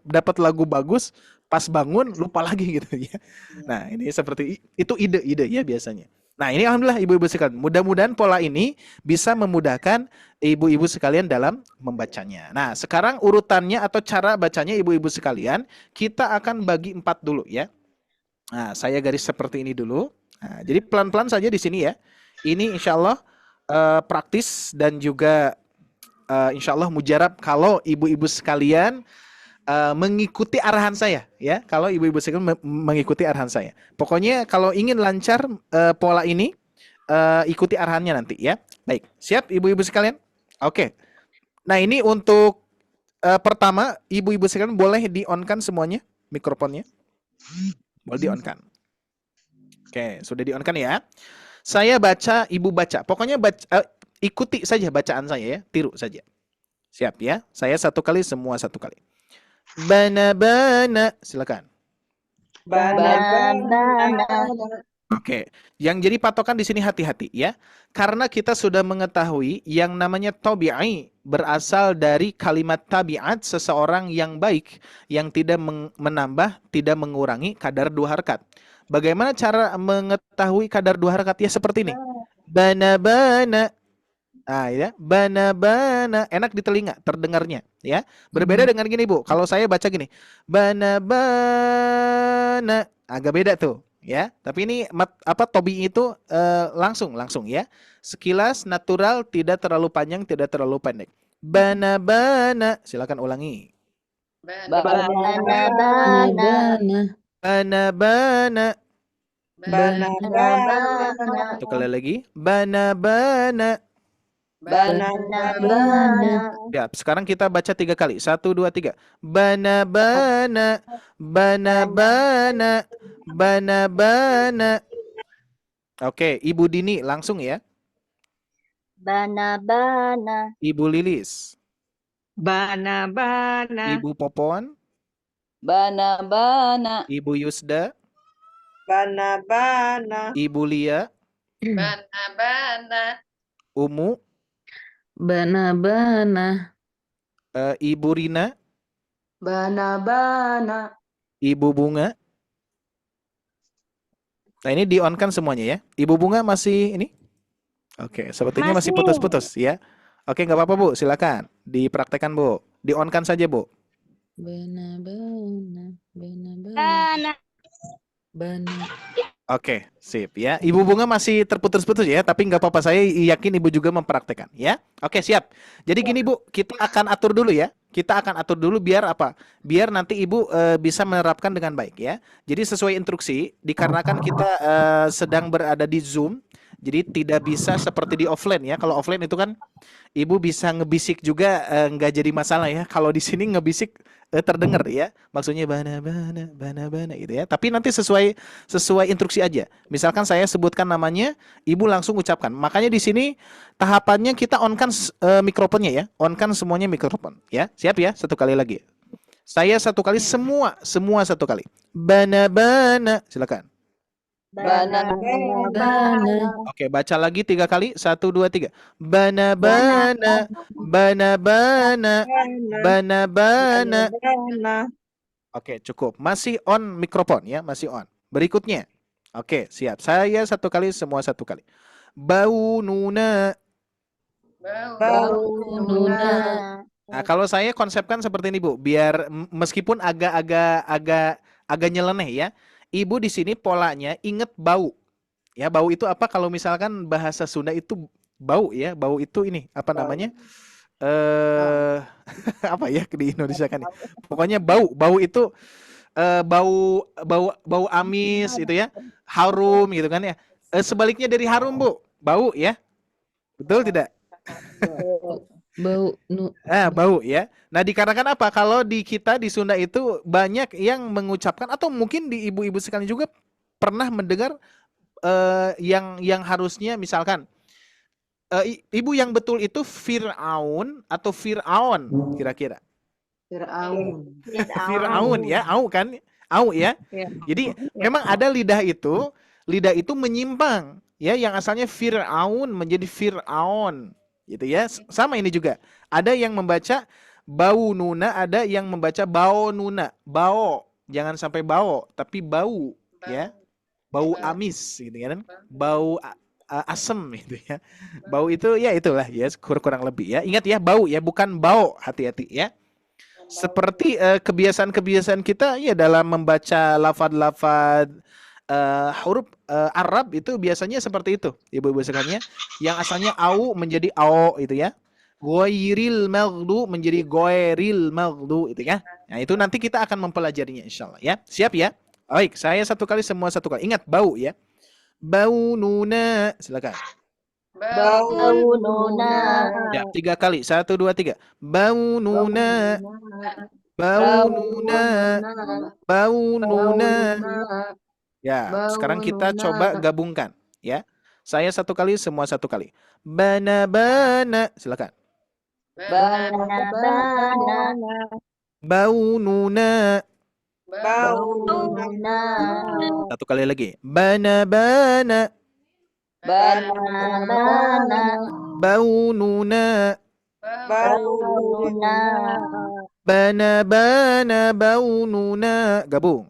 dapat lagu bagus, pas bangun lupa lagi gitu ya. Nah, ini seperti itu ide-ide ya biasanya. Nah, ini alhamdulillah ibu-ibu sekalian. Mudah-mudahan pola ini bisa memudahkan ibu-ibu sekalian dalam membacanya. Nah, sekarang urutannya atau cara bacanya ibu-ibu sekalian, kita akan bagi 4 dulu ya. Nah, saya garis seperti ini dulu. Nah, jadi pelan-pelan saja di sini ya. Ini insya Allah praktis dan juga insya Allah mujarab kalau ibu-ibu sekalian mengikuti arahan saya ya. Kalau ibu-ibu sekalian mengikuti arahan saya. Pokoknya kalau ingin lancar pola ini ikuti arahannya nanti ya. Baik, siap ibu-ibu sekalian? Oke. Nah, ini untuk pertama, ibu-ibu sekalian boleh di-on-kan semuanya mikrofonnya. Boleh di-on-kan. Oke, sudah di-on-kan ya. Saya baca, ibu baca. Pokoknya ikuti saja bacaan saya ya, tiru saja. Siap ya. Saya satu kali, semua satu kali. Bana, silakan. Oke, yang jadi patokan di sini hati-hati ya. Karena kita sudah mengetahui yang namanya tabi'i berasal dari kalimat tabiat, seseorang yang baik, yang tidak menambah, tidak mengurangi kadar 2 harakat. Bagaimana cara mengetahui kadar 2 harakat? Ya seperti ini. Bana. Ah ya, bana. Enak di telinga, terdengarnya ya. Berbeda dengan gini, Bu. Kalau saya baca gini. Bana. Agak beda tuh. Ya, tapi ini tobi itu langsung ya. Sekilas natural, tidak terlalu panjang, tidak terlalu pendek. Bana. Silakan ulangi. Bana. Satu kali lagi. Bana. Ya, sekarang kita baca 3 kali. 1, 2, 3. Bana. Oke, Ibu Dini langsung ya. Bana. Ibu Lilis. Bana. Ibu Popon. Bana. Ibu Yusda. Bana. Ibu Lia. Bana. Umu. Bana. Ibu Rina. Bana. Ibu Bunga. Nah, ini di-on-kan semuanya ya. Ibu Bunga masih ini? Oke, sepertinya masih putus-putus ya. Oke, nggak apa-apa Bu, silakan dipraktekkan Bu. Di-on-kan saja Bu. Bana. Oke, sip ya. Ibu Bunga masih terputus-putus ya, tapi nggak apa-apa. Saya yakin Ibu juga mempraktekkan ya. Oke, siap. Jadi gini Bu, kita akan atur dulu ya. Kita akan atur dulu biar apa? Biar nanti Ibu bisa menerapkan dengan baik ya. Jadi sesuai instruksi, dikarenakan kita sedang berada di Zoom, jadi tidak bisa seperti di offline ya. Kalau offline itu kan Ibu bisa ngebisik juga, nggak jadi masalah ya. Kalau di sini ngebisik terdengar ya. Maksudnya bana gitu ya. Tapi nanti sesuai instruksi aja. Misalkan saya sebutkan namanya, Ibu langsung ucapkan. Makanya di sini tahapannya kita on-kan mikrofonnya ya. On-kan semuanya mikrofon ya. Siap ya? Satu kali lagi. Saya satu kali, semua satu kali. Bana. Silakan. Bana. Oke, baca lagi 3 kali. 1, 2, 3. Bana. Oke, cukup. Masih on mikrofon ya, masih on. Berikutnya. Oke, siap. Saya satu kali, semua satu kali. Bau nuna. Nah, kalau saya konsepkan seperti ini Bu, biar meskipun agak nyeleneh ya. Ibu di sini polanya inget bau. Ya, bau itu apa? Kalau misalkan bahasa Sunda itu bau ya. Bau itu ini apa namanya? Apa ya di Indonesia kan? Pokoknya bau itu bau amis itu ya. Harum gitu kan ya. Sebaliknya dari harum Bu, bau ya. Betul tidak? Bau ya. Nah, dikarenakan apa? Kalau di kita di Sunda itu banyak yang mengucapkan, atau mungkin di ibu-ibu sekalian juga pernah mendengar yang harusnya misalkan ibu yang betul itu Fir'aun atau Fir'aun kira-kira. Fir'aun ya, au kan? Au ya. Jadi memang ada lidah itu menyimpang ya, yang asalnya Fir'aun menjadi Fir'aun. Gitu ya. Sama ini juga. Ada yang membaca bau nuna, ada yang membaca bao nuna. Bao, jangan sampai bau, tapi bau ya. Bau amis gitu kan. Bau asem gitu ya. Bau itu ya itulah ya, kurang lebih ya. Ingat ya, bau ya, bukan bau, hati-hati ya. Seperti kebiasaan-kebiasaan kita ya dalam membaca lafaz-lafaz huruf Arab itu biasanya seperti itu, ibu-ibu sekalian, yang asalnya au menjadi ao itu ya. Ghairil maghdu menjadi ghairil maghdu itu ya. Nah, itu nanti kita akan mempelajarinya insyaallah ya. Siap ya? Baik, saya satu kali semua satu kali. Ingat bau ya. Baununa, silakan. Baununa. Ya, 3 kali. 1 2 3. Baununa, baununa, baununa. Ya, sekarang kita coba gabungkan ya. Saya satu kali, semua satu kali. Bana, silakan. Bana. Baununa. Baununa. Satu kali lagi. Bana. Bana. Baununa. Baununa. Bana baununa. Gabung.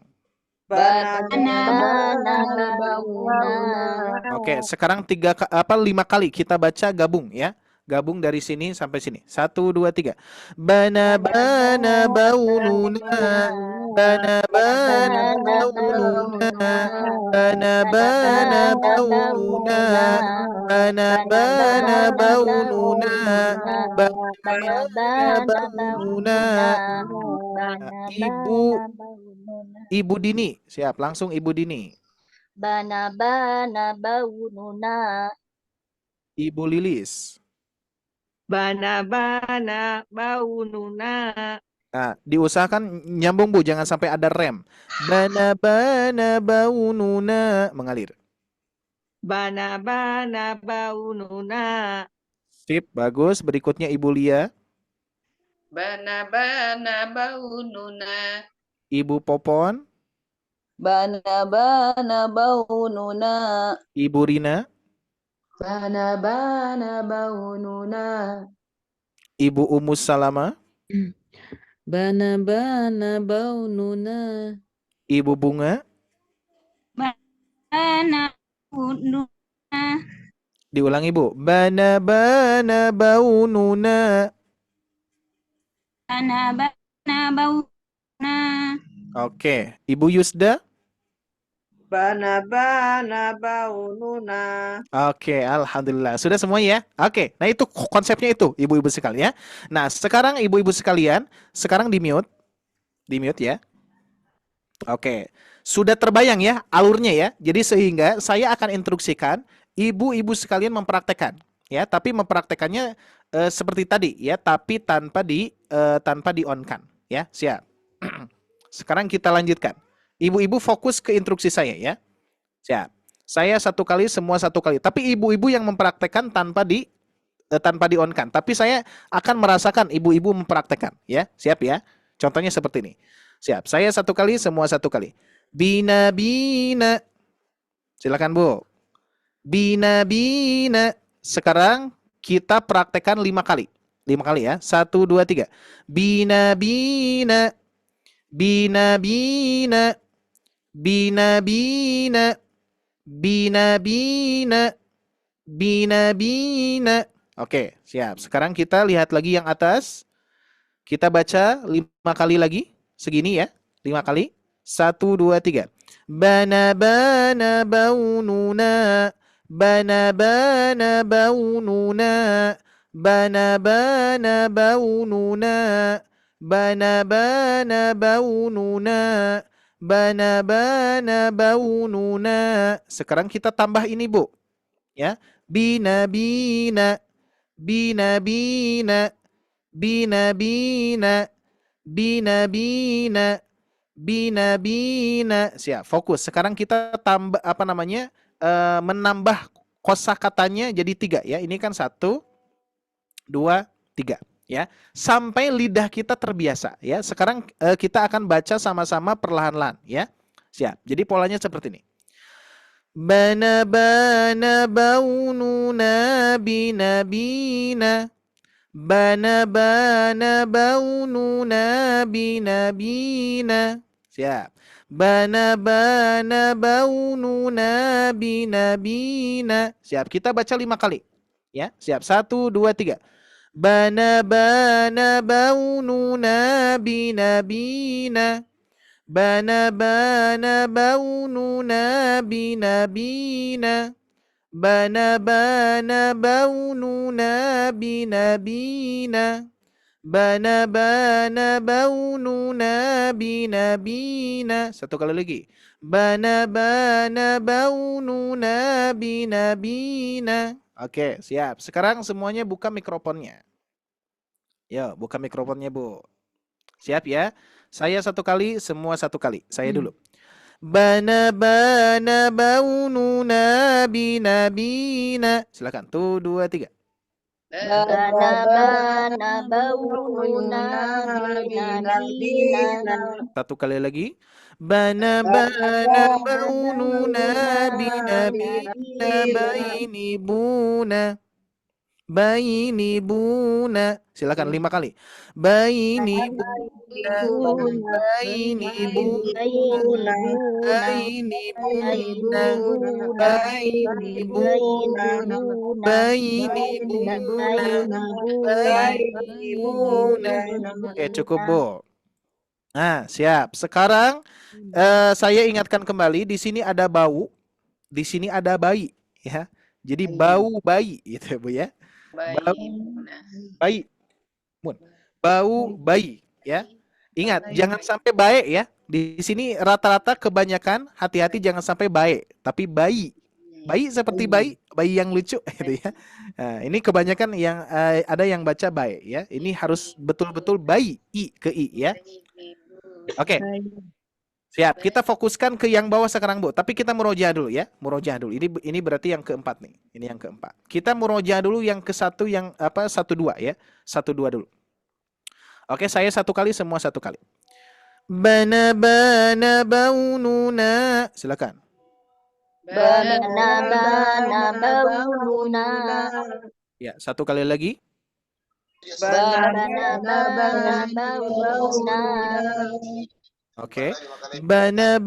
Oke, sekarang 5 kali kita baca gabung ya. Gabung dari sini sampai sini. 1 2 3. Bana baununa. Bana baununa. Bana baununa. Bana baununa. Bana baununa. Ibu Dini, siap. Langsung Ibu Dini. Bana baununa. Ibu Lilis. Bana baununa. Nah, diusahakan nyambung Bu, jangan sampai ada rem. Bana baununa, mengalir. Bana baununa. Sip, bagus. Berikutnya Ibu Lia. Bana baununa. Ibu Popon. Bana baununa. Ibu Rina. Bana baununa. Ibu Umus Salama. Bana baununa. Ibu Bunga. Bana baununa. Diulangi Bu. Bana baununa. Bana baununa. Oke, Ibu Yusda. Bana baununa. Oke, alhamdulillah. Sudah semua ya? Oke, nah itu konsepnya itu, ibu-ibu sekalian. Nah, sekarang ibu-ibu sekalian, sekarang di-mute. Di-mute ya. Oke, sudah terbayang ya alurnya ya. Jadi sehingga saya akan instruksikan ibu-ibu sekalian mempraktekkan ya, tapi mempraktekannya seperti tadi ya, tapi tanpa di-on-kan ya. Siap. Sekarang kita lanjutkan. Ibu-ibu fokus ke instruksi saya ya. Siap. Saya satu kali, semua satu kali. Tapi ibu-ibu yang mempraktekkan tanpa di-on-kan. Tapi saya akan merasakan ibu-ibu mempraktekkan ya. Siap ya. Contohnya seperti ini. Siap. Saya satu kali, semua satu kali. Bina. Silakan Bu. Bina. Sekarang kita praktekkan 5 kali. 5 kali ya. 1 2 3. Bina. Bina. Oke, siap. Sekarang kita lihat lagi yang atas. Kita baca 5 kali lagi. Segini ya. 5 kali. 1 2 3. Bana baununa. Bana baununa. Bana baununa. Bana baununa. Bana baununa. Sekarang kita tambah ini Bu. Ya. Bina. Bina. Siap, fokus. Sekarang kita tambah menambah kosakatanya jadi 3 ya. Ini kan 1 2 3 ya. Sampai lidah kita terbiasa ya. Sekarang kita akan baca sama-sama perlahan-lahan ya. Siap. Jadi polanya seperti ini. Bana baununa bina. Bana baununa bina. Siap. Bana baununa bina. Siap. Kita baca 5 kali. Ya, siap. 1 2 3. Bana baununa bina. Bana baununa bina. Bana baununa binabina. Bana baununa binabina. Satu kali lagi. Bana baununa binabina. Oke, siap. Sekarang semuanya buka mikrofonnya. Ya, buka mikrofonnya, Bu. Siap ya? Saya satu kali, semua satu kali. Saya dulu. Bana baununa binabina. Silakan. 1, 2, 3. Bana baununa binabina. Satu kali lagi. Bana baununa binabina baini buna. Silakan 5 kali. Baini buna. Baini buna. Baini buna. Baini buna. Baini buna. Baini buna. Oke, cukup, Bu. Nah, siap. Sekarang saya ingatkan kembali, di sini ada bau, di sini ada bayi, ya. Jadi bau bayi, gitu, Bu ya. Bau bayi, bau bayi, ya. Ingat, jangan sampai baik ya. Di sini rata-rata kebanyakan hati-hati jangan sampai baik, tapi bayi. Bayi seperti bayi yang lucu, gitu ya. Nah, ini kebanyakan yang ada yang baca baik, ya. Ini harus betul-betul bayi, i ke i, ya. Oke. Siap, kita fokuskan ke yang bawah sekarang, Bu. Tapi kita murojaah dulu ya, murojaah dulu. Ini berarti yang keempat nih. Ini yang keempat. Kita murojaah dulu yang ke satu, yang apa, 1, 2 ya. 1, 2 dulu. Oke, saya satu kali, semua satu kali. Bana baununa. Silakan. Bana baununa. Ya, satu kali lagi. Bana baununa. Oke. Bana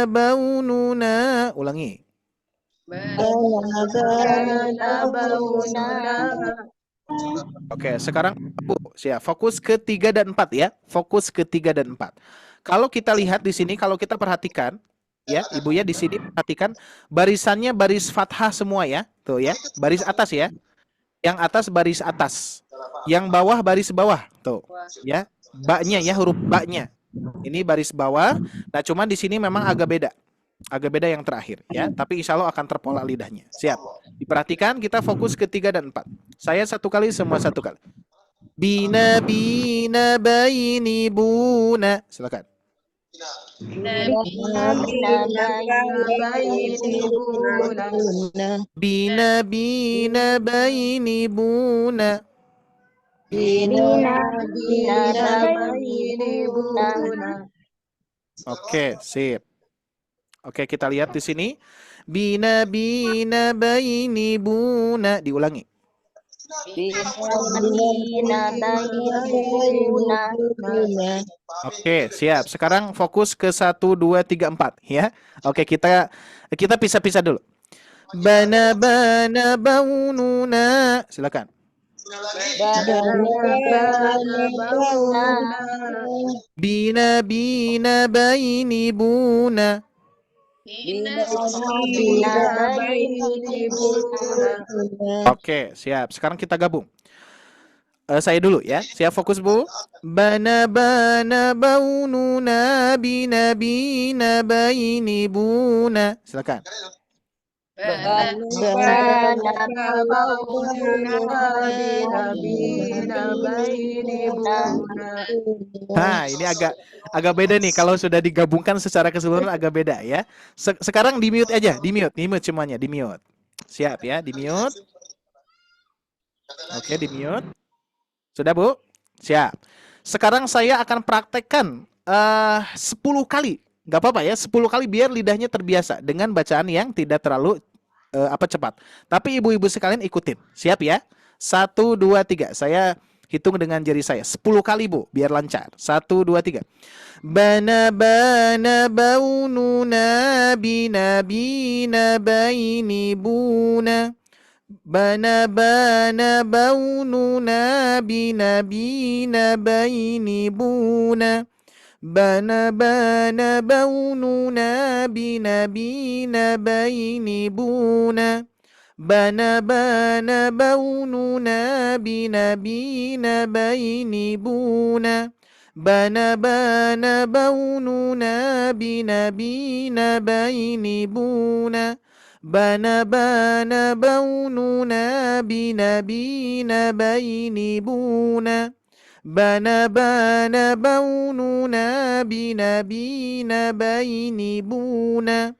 baununa. Ulangi. Oke, sekarang Bu, siap. Fokus ke 3 dan 4 ya. Fokus ke 3 dan 4. Kalau kita lihat di sini, kalau kita perhatikan, ya, Ibu ya, di sini perhatikan barisannya baris fathah semua ya. Tuh ya, baris atas ya. Yang atas baris atas. Yang bawah baris bawah. Tuh, ya. Baknya ya, huruf baknya. Ini baris bawah. Nah, cuman di sini memang agak beda. Agak beda yang terakhir ya, tapi insya Allah akan terpola lidahnya. Siap. Diperhatikan, kita fokus ke 3 dan 4. Saya satu kali, semua satu kali. Bina baini buna. Silakan. Bina baini buna. Oke, sip. Oke, kita lihat di sini. Bina baini buna. Diulangi. Oke, siap. Sekarang fokus ke 1, 2, 3, 4 ya. Oke, kita pisah-pisah dulu. Bana baununa. Silakan. Bina baini buna. Oke, siap. Sekarang kita gabung. Saya dulu ya. Siap, fokus, Bu. Bana baununa bina baini buna. Silakan. Nah, ini agak beda nih kalau sudah digabungkan secara keseluruhan, agak beda ya. Sekarang di mute aja, di mute semuanya, di mute. Siap ya, di mute. Oke, di mute. Sudah, Bu? Siap. Sekarang saya akan praktekkan 10 kali. Nggak apa-apa ya, 10 kali biar lidahnya terbiasa dengan bacaan yang tidak terlalu cepat. Tapi ibu-ibu sekalian ikutin. Siap ya? 1, 2, 3. Saya hitung dengan jari saya. 10 kali, Bu, biar lancar. 1, 2, 3. Bana baununa bina baini buna. Bana baununa bina baini buna. Bana baununa bina baini buna. Bana bana baununa binabina baini buna. Bana bana baununa binabina baini buna. Bana bana baununa binabina baini buna. Bana bana baununa binabina baini buna.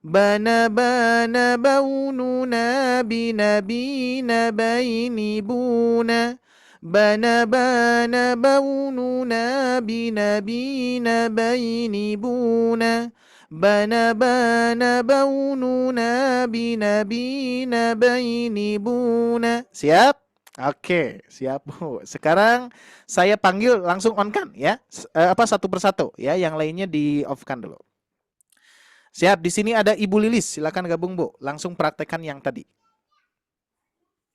Bana bana baununa binabina baini buna. Bana bana baununa binabina baini buna. Bana bana baununa binabina baini buna. Siap? Oke, siap Bu. Sekarang saya panggil langsung on kan ya. Satu persatu ya, yang lainnya di off kan dulu. Siap, di sini ada Ibu Lilis, silakan gabung Bu. Langsung praktekkan yang tadi.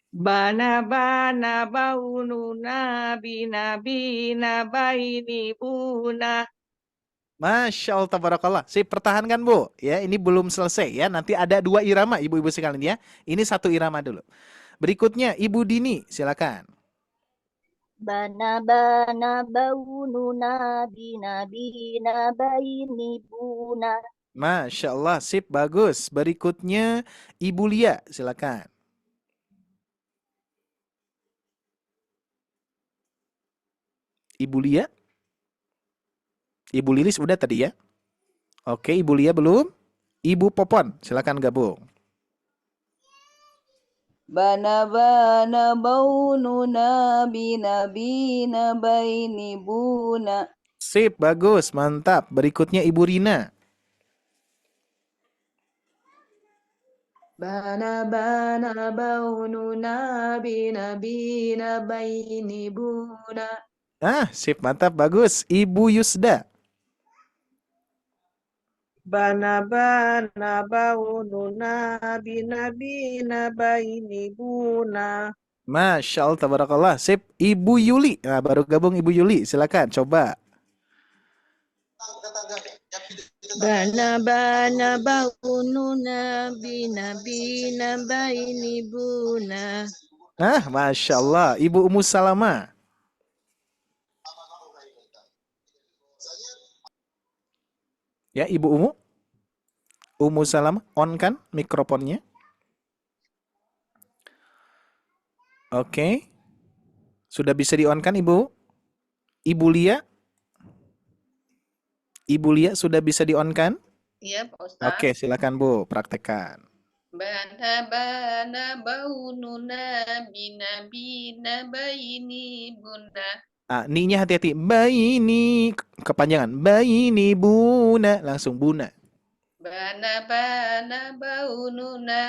Bana bana baununa binabina baini buna. Masya Allah, tabarakallah. Sip, pertahankan Bu. Ya, ini belum selesai ya. Nanti ada 2 irama ibu-ibu sekalian ya. Ini 1 irama dulu. Berikutnya Ibu Dini, silakan. Bana bana baununa binabina baini buna. Masya Allah, sip, bagus. Berikutnya Ibu Lia, silakan. Ibu Lia. Ibu Lilis udah tadi ya. Oke, Ibu Lia belum. Ibu Popon, silakan gabung. Bana bana baununa binabina baini buna. Sip, bagus, mantap. Berikutnya Ibu Rina. Bana bana baununa binabina baini buna. Sip, mantap, bagus. Ibu Yusda. Bana bana baununa binabina baini buna. Masya Allah, tabarakallah. Sip, Ibu Yuli. Nah, baru gabung Ibu Yuli. Silakan, coba. Bana bana baununa binabina baini buna. Masya Allah. Ibu Ummu Salama. Ya, Ibu Ummu. Ummu Salama, on kan mikrofonnya. Oke. Sudah bisa di on kan Ibu? Ibu Lia? Ibu Lia sudah bisa di on kan? Iya, Pak Ustaz. Oke, silakan Bu, praktekkan. Bana bana baununa binabina baini buna. Ni-nya hati-hati. Baini, kepanjangan. Baini buna, langsung buna. Bana bana baununa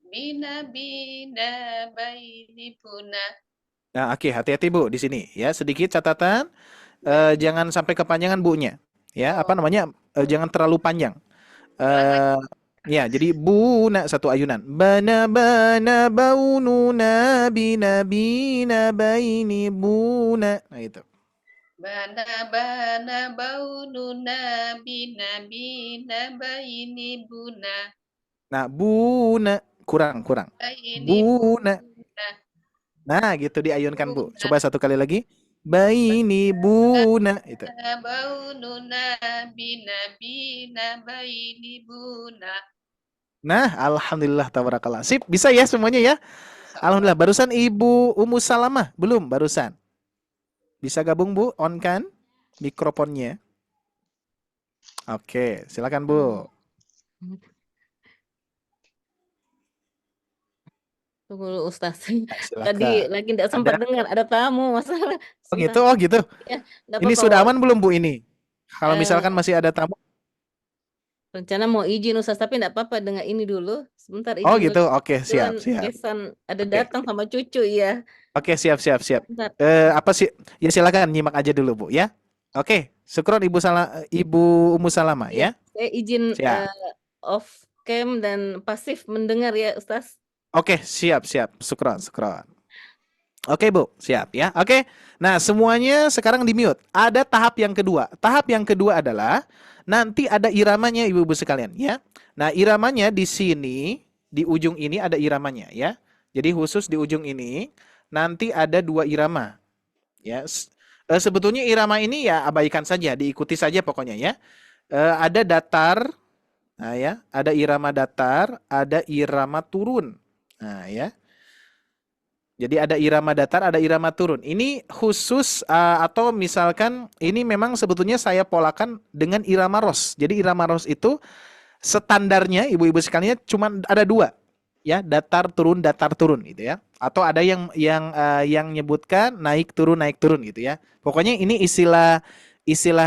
binabina baini buna. Oke, hati-hati Bu di sini ya. Sedikit catatan, jangan sampai kepanjangan Bu-nya. Ya, apa namanya? Jangan terlalu panjang. Ya, jadi buna 1 ayunan. Bana bana baununa binabina baini buna. Nah, itu. Bana bana baununa binabina baini buna. Nah, buna kurang. Baini Buna. buna. Nah, gitu diayunkan Bu. Coba 1 kali lagi. Baini buna itu. Baununa binabina baini buna. Nah, alhamdulillah tabarakallah. Sip, bisa ya semuanya ya? Alhamdulillah. Barusan Ibu Ummu Salamah belum barusan. Bisa gabung Bu, on kan mikrofonnya. Oke, silakan Bu. Tunggu dulu Ustaz. Silakan. Tadi lagi tidak sempat dengar, ada tamu masalah. Oh gitu. Ya, nggak Ini apa-apa, sudah Wak. aman belum Bu ini? Kalau misalkan masih ada tamu. Rencana mau izin Ustaz, tapi enggak apa-apa dengan ini dulu. Sebentar izin Oh gitu. dulu. Oke, siap. Besan ada datang sama cucu ya. Oke, siap. Bentar. Apa sih? Ya silakan nyimak aja dulu Bu ya. Oke, syukron Ibu Ummu Salamah ya. Saya izin Siap. off cam dan pasif mendengar ya Ustaz. Oke, siap. Syukron. Oke Bu, siap ya. Oke, nah semuanya sekarang di mute. Ada tahap yang kedua. Tahap yang kedua adalah nanti ada iramanya ibu-ibu sekalian ya. Nah iramanya di sini di ujung ini ada iramanya ya. Jadi khusus di ujung ini nanti ada 2 irama. Ya, sebetulnya irama ini ya abaikan saja, diikuti saja pokoknya ya. Ada datar, nah ya, ada irama datar, ada irama turun. Nah ya. Jadi ada irama datar, ada irama turun. Ini khusus atau misalkan ini memang sebetulnya saya polakan dengan irama ros. Jadi irama ros itu standarnya ibu-ibu sekalian cuma ada 2 ya, datar turun gitu ya. Atau ada yang nyebutkan naik turun gitu ya. Pokoknya ini istilah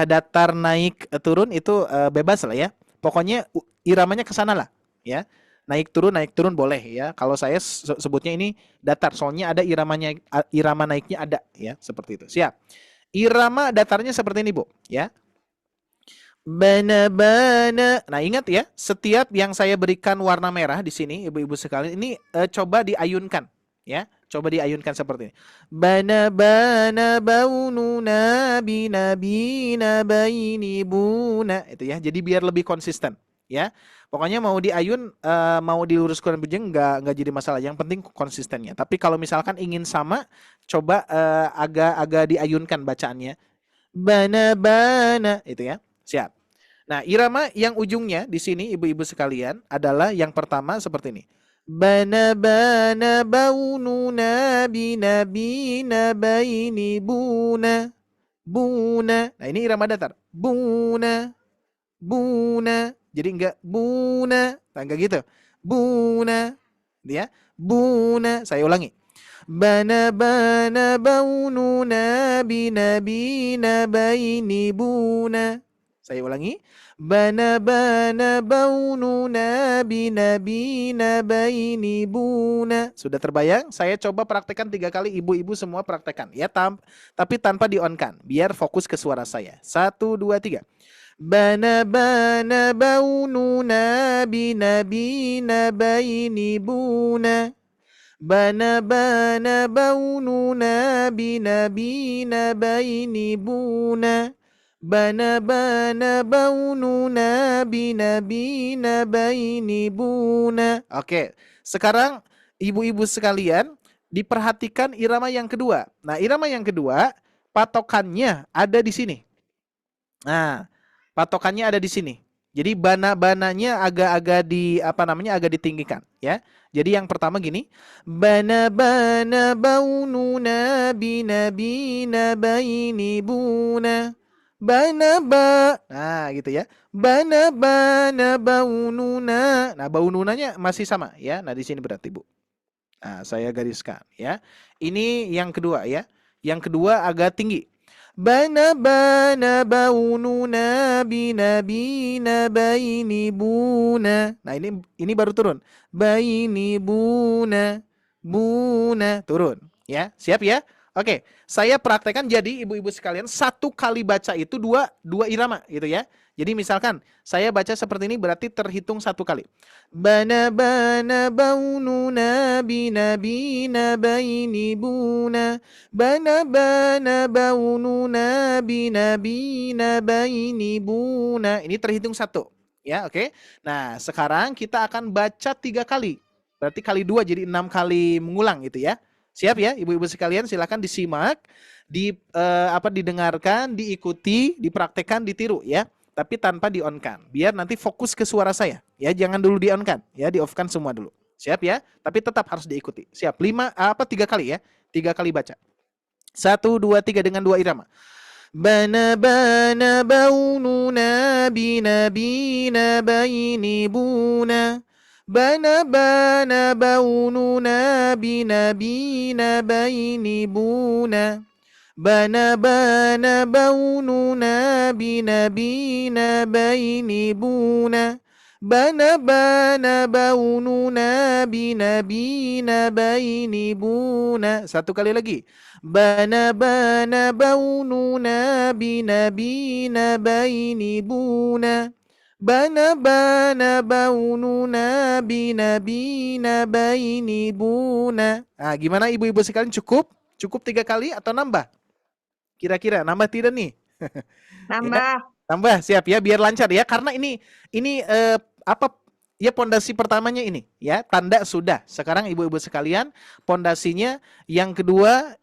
datar naik turun itu bebas lah ya. Pokoknya iramanya ke sana lah ya. Naik turun boleh ya. Kalau saya sebutnya ini datar, soalnya ada irama naiknya ada ya, seperti itu. Siap. Irama datarnya seperti ini, Bu, ya. Bana. Nah, ingat ya, setiap yang saya berikan warna merah di sini, ibu-ibu sekalian, ini coba diayunkan ya. Coba diayunkan seperti ini. Bana baununa bina baini buna. Itu ya. Jadi biar lebih konsisten ya. Pokoknya mau diayun, mau diluruskan bujeng nggak jadi masalah. Yang penting konsistennya. Tapi kalau misalkan ingin sama, coba agak diayunkan bacaannya. Bana itu ya. Siap. Nah, irama yang ujungnya di sini ibu-ibu sekalian adalah yang pertama seperti ini. Bana baununa bina baini buna. Nah, ini irama datar. Buna. Jadi enggak buna. Nah, enggak gitu. Buna. Ya. Buna. Saya ulangi. Bana baununa bina baini buna. Saya ulangi. Bana baununa bina baini buna. Sudah terbayang? Saya coba praktekkan 3 kali, ibu-ibu semua praktekkan ya, tapi tanpa di-on-kan biar fokus ke suara saya. 1 2 3. Bana baununa bina baini buna. Bana baununa bina baini buna. Bana baununa bina baini buna. Oke, sekarang ibu-ibu sekalian diperhatikan irama yang kedua. Nah, irama yang kedua patokannya ada di sini. Nah, patokannya ada di sini. Jadi bananya agak ditinggikan ya. Jadi yang pertama gini, bana baununa bina baini buna. Nah gitu ya. Bana baununa. Nah, baununanya masih sama ya. Nah, di sini berarti, Bu. Nah, saya gariskan ya. Ini yang kedua ya. Yang kedua agak tinggi. Bana baununa bina baini buna. Nah, ini baru turun. Baini buna turun ya. Siap ya? Oke, saya praktekkan jadi ibu-ibu sekalian 1 kali baca itu dua irama gitu ya. Jadi misalkan saya baca seperti ini berarti terhitung 1 kali. Bana baununa bina baini buna. Bana baununa bina baini buna. Ini terhitung 1 ya, oke. Nah, sekarang kita akan baca 3 kali. Berarti kali 2 jadi 6 kali mengulang gitu ya. Siap ya, ibu-ibu sekalian, silakan disimak, didengarkan, diikuti, dipraktekkan, ditiru ya. Tapi tanpa di-on-kan, biar nanti fokus ke suara saya. Ya, jangan dulu di-on-kan, ya, di-off-kan semua dulu. Siap ya, tapi tetap harus diikuti. Siap, 3 kali ya, 3 kali baca. 1 2 3 dengan 2 irama. Bana baununa bina baini buna. Bana baununa bina baini buna. Bana baununa bina baini buna. Bana baununa bina baini buna. 1 kali lagi. Bana baununa bina baini buna. Bana baununa bina baini buna. Nah, gimana ibu-ibu sekalian, cukup? Cukup 3 kali atau nambah? Kira-kira nambah tidak nih? Nambah. Ya, nambah, siap ya, biar lancar ya. Karena ini Ya pondasi pertamanya ini ya, tanda sudah. Sekarang ibu-ibu sekalian, pondasinya yang kedua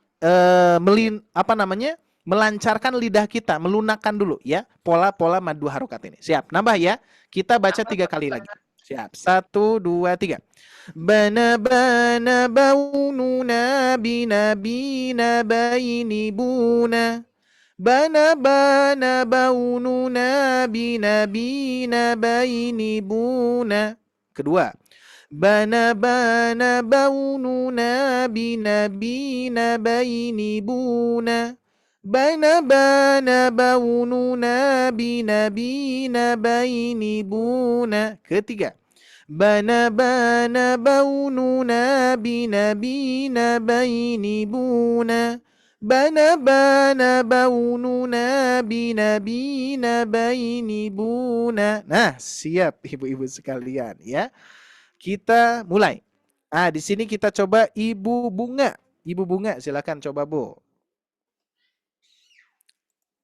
melancarkan lidah kita, melunakkan dulu ya pola-pola madu harokat ini. Siap, nambah ya. Kita baca 3 kali lagi. Siap, 1, 2, 3. Bana bana baununa bina bina baini buna. Bana bana baununa bina bina baini buna. Kedua. Bana bana baununa bina bina baini buna. Bana bana baununa bina bina baini buna. Ketiga. Bana bana baununa bina bina baini buna. Bana bana baununa bina bina baini buna. Nah, siap ibu-ibu sekalian ya. Kita mulai. Di sini kita coba Ibu Bunga. Ibu Bunga, silakan coba, Bu.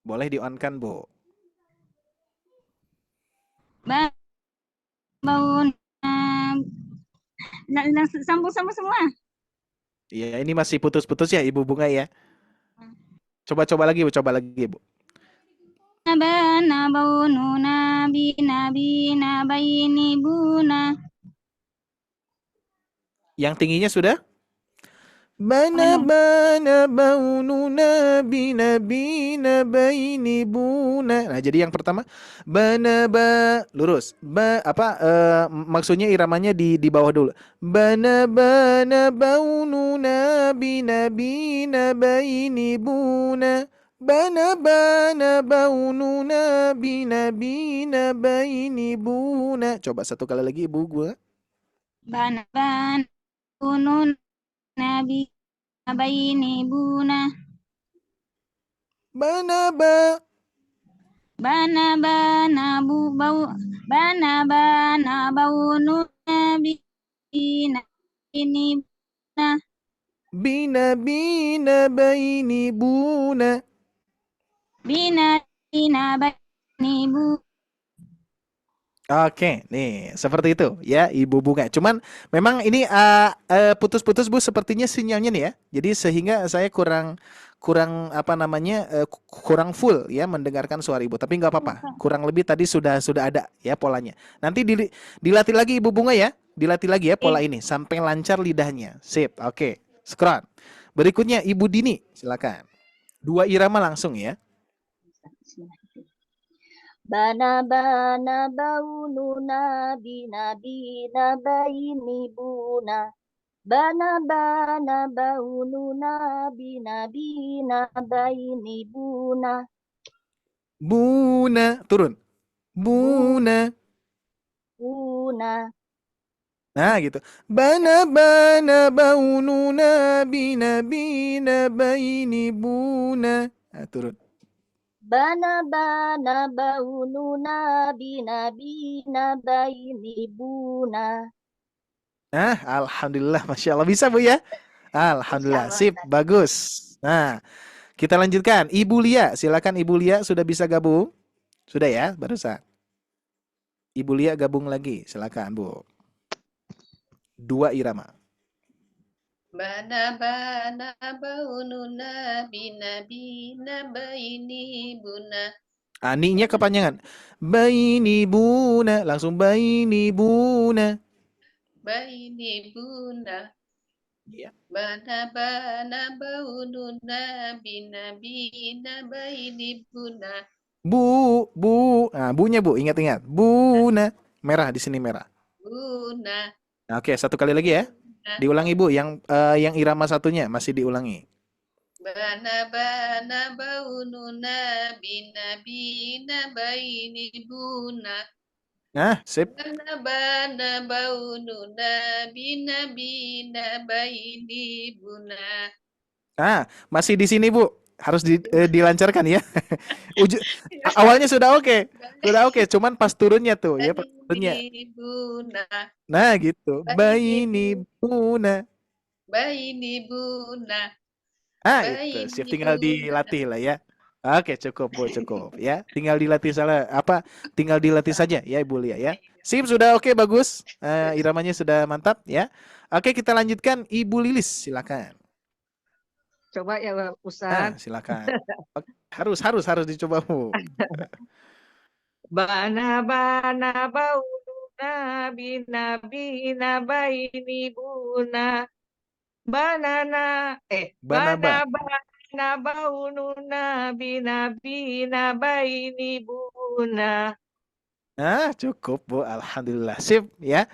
Boleh di-on-kan, Bu. Sambung-sambung semua. Iya, ini masih putus-putus ya Ibu Bunga ya. Coba lagi, Bu. Coba lagi, Bu. Bana baununa bina bina baini buna. Yang tingginya sudah? Bana bana baununa bina bina baini buna. Nah, jadi yang pertama bana lurus. Maksudnya iramanya di bawah dulu. Bana bana baununa bina bina baini buna. Bana bana baununa bina bina baini buna. Coba satu kali lagi Ibu gua. Bana bana baununa bina baini buna. Bana bana baununa bina ini buna. Bina bina baini buna. Bina bina baini buna. Oke, nih seperti itu ya Ibu Bunga. Cuman memang ini putus-putus Bu sepertinya sinyalnya nih ya. Jadi sehingga saya kurang kurang full ya mendengarkan suara Ibu. Tapi nggak apa-apa. Kurang lebih tadi sudah ada ya polanya. Nanti dilatih lagi Ibu Bunga ya. Dilatih lagi ya pola ini sampai lancar lidahnya. Sip. Oke. Skron. Berikutnya Ibu Dini, silakan. 2 irama langsung ya. Bana bana baununa bina bina baini buna. Bana bana baununa bina bina baini buna. Buna, turun. Buna. Buna. Nah gitu. Bana bana baununa bina bina baini buna. Nah, turun. Bana bana baununa bina bina baini buna. Alhamdulillah, Masya Allah. Bisa Bu ya? Alhamdulillah, sip, bagus. Nah, kita lanjutkan. Ibu Lia, silakan Ibu Lia sudah bisa gabung? Sudah ya, barusan. Ibu Lia gabung lagi, silakan Bu. 2 irama. Bana bana baununa bina bina baini buna. Ni-nya kepanjangan. Baini buna, langsung baini buna. Baini buna. Iya. Bana bana baununa bina bina baini buna. Bu. Bunya Bu, ingat-ingat. Buna. Merah di sini merah. Buna. Oke, satu kali lagi ya. Diulangi Bu, yang irama satunya masih diulangi. Bana bana baununa bina bina baini buna. Sip. Bana bana baununa bina bina baini buna. Masih di sini Bu. Harus dilancarkan ya. Awalnya sudah oke. Sudah oke, cuman pas turunnya tuh ya, pas turunnya. Buna. Nah, gitu. Baini buna. Baini buna. Itu. Tinggal dilatih lah ya. Oke, cukup Bu, cukup ya. Tinggal dilatih tinggal dilatih saja ya Ibu Lia ya. Sip, sudah oke, bagus. Iramanya sudah mantap ya. Oke, kita lanjutkan Ibu Lilis, silakan. Coba ya Ustadz. Silakan. Oke, harus dicoba Bu. Bana baununa bina baini buna. Banana Banaba. baununa bina baini buna. Cukup Bu. Alhamdulillah. Sip ya.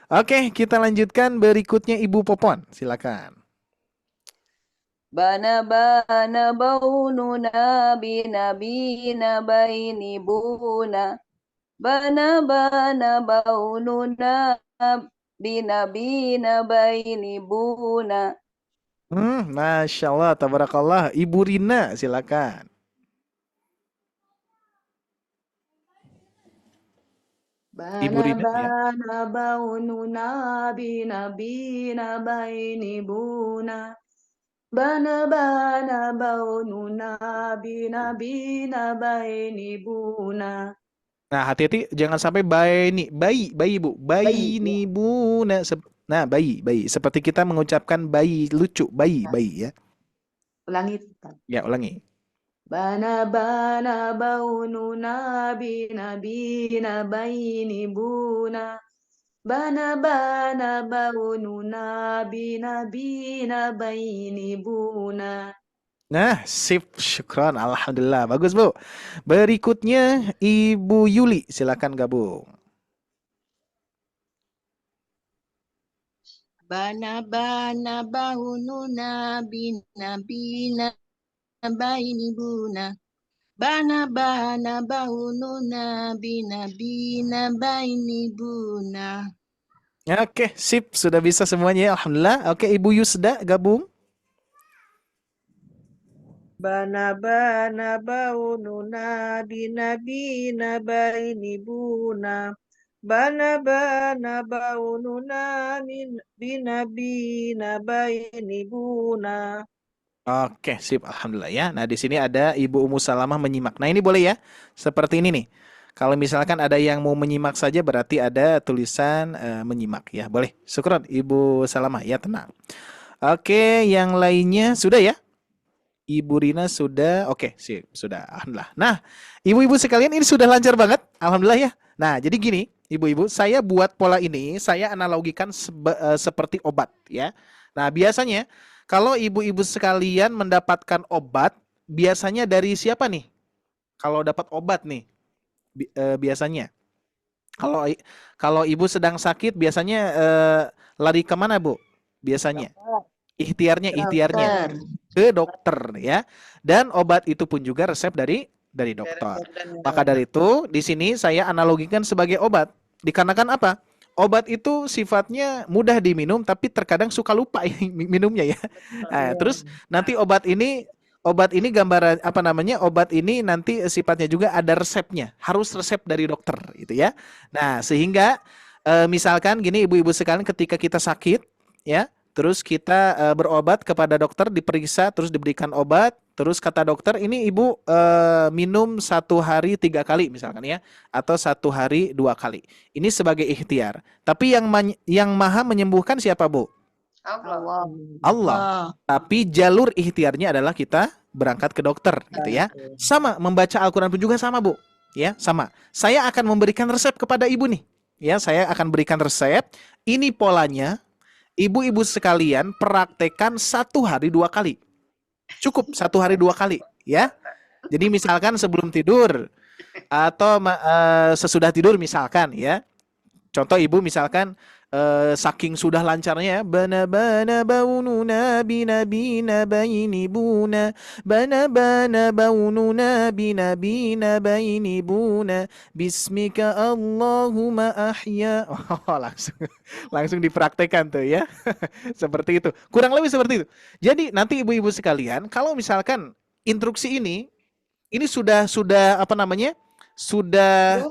Oke, kita lanjutkan berikutnya Ibu Popon, silakan. Bana baununa bina baini buna. Bana baununa bina baini buna. Masya Allah, tabarakallah. Ibu Rina, silakan. Ibu Rina ya. Bana baununa bina baini buna. Bana baununa bina baini buna. Nah, hati-hati jangan sampai bayi Bu, bayi Bu. Nah, bayi. Seperti kita mengucapkan bayi lucu, bayi ya. Ulangi. Ya, ulangi. Bana baununa bina baini buna. Bana baununa bina baini buna. Nah, sip, syukran, alhamdulillah, bagus Bu. Berikutnya Ibu Yuli, silakan gabung. Bana baununa bina baini buna. Bana baununa bina baini buna. Oke, sip, sudah bisa semuanya ya, alhamdulillah. Oke, Ibu Yusda gabung. Bana baununa bina baini buna. Bana baununa bina baini buna. Oke, sip, alhamdulillah ya. Nah, di sini ada Ibu Ummu Salamah menyimak. Nah, ini boleh ya. Seperti ini nih. Kalau misalkan ada yang mau menyimak saja berarti ada tulisan menyimak ya. Boleh. Syukron Ibu Salamah ya, tenang. Oke, yang lainnya sudah ya? Ibu Rina sudah. Oke, sip, sudah. Alhamdulillah. Nah, ibu-ibu sekalian ini sudah lancar banget. Alhamdulillah ya. Nah, jadi gini, ibu-ibu, saya buat pola ini, saya analogikan seperti obat ya. Nah, biasanya kalau ibu-ibu sekalian mendapatkan obat, biasanya dari siapa nih? Kalau dapat obat nih, biasanya. Kalau ibu sedang sakit, biasanya lari kemana Bu? Biasanya. Ikhtiarnya ke dokter ya. Dan obat itu pun juga resep dari dokter. Maka dari itu di sini saya analogikan sebagai obat. Dikarenakan apa? Obat itu sifatnya mudah diminum tapi terkadang suka lupa minumnya ya. Nah, terus nanti obat ini gambaran apa namanya? Obat ini nanti sifatnya juga ada resepnya. Harus resep dari dokter gitu ya. Nah, sehingga misalkan gini ibu-ibu sekalian, ketika kita sakit ya, terus kita berobat kepada dokter, diperiksa, terus diberikan obat, terus kata dokter ini ibu minum 1 hari 3 kali misalkan ya, atau 1 hari 2 kali. Ini sebagai ikhtiar. Tapi yang maha menyembuhkan siapa Bu? Allah. Tapi jalur ikhtiarnya adalah kita berangkat ke dokter gitu ya. Sama, membaca Al-Quran pun juga sama Bu. Ya, sama. Saya akan memberikan resep kepada ibu nih. Ya, saya akan berikan resep. Ini polanya. Ibu-ibu sekalian praktekkan 1 hari 2 kali. Cukup 1 hari 2 kali ya. Jadi misalkan sebelum tidur atau sesudah tidur misalkan ya. Contoh ibu misalkan saking sudah lancarnya bana baununa bina baini buna. Bana baununa bina baini buna. Bismika Allahumma ahya. Langsung dipraktekkan tuh ya. Seperti itu. Kurang lebih seperti itu. Jadi nanti ibu-ibu sekalian, kalau misalkan instruksi ini sudah apa namanya? Sudah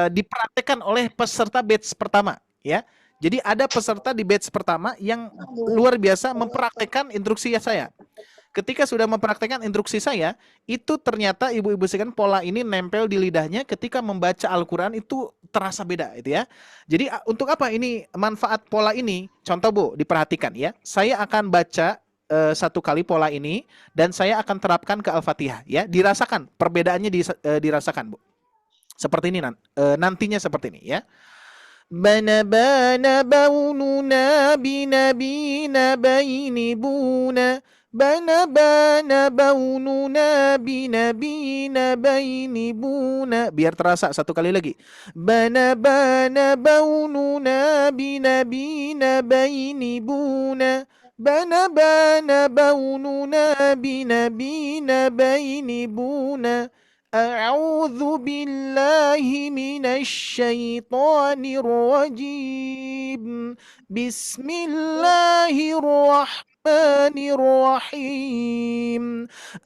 dipraktekkan oleh peserta batch pertama ya. Jadi ada peserta di batch pertama yang luar biasa mempraktekkan instruksi saya. ketika sudah mempraktekkan instruksi saya, itu ternyata ibu-ibu sekalian pola ini nempel di lidahnya ketika membaca Al-Quran itu terasa beda itu ya. Jadi untuk apa ini manfaat pola ini? Contoh Bu, diperhatikan ya. Saya akan baca satu kali pola ini dan saya akan terapkan ke Al-Fatihah ya. Dirasakan perbedaannya dirasakan Bu. Seperti ini nantinya seperti ini ya. Bana bana baununa binabina baini buna. Bana bana baununa binabina baini buna. Biar terasa satu kali lagi. Bana bana baununa binabina baini buna. Bana bana baununa binabina baini buna. أعوذ بالله من الشيطان الرجيم بسم الله الرحمن الرحيم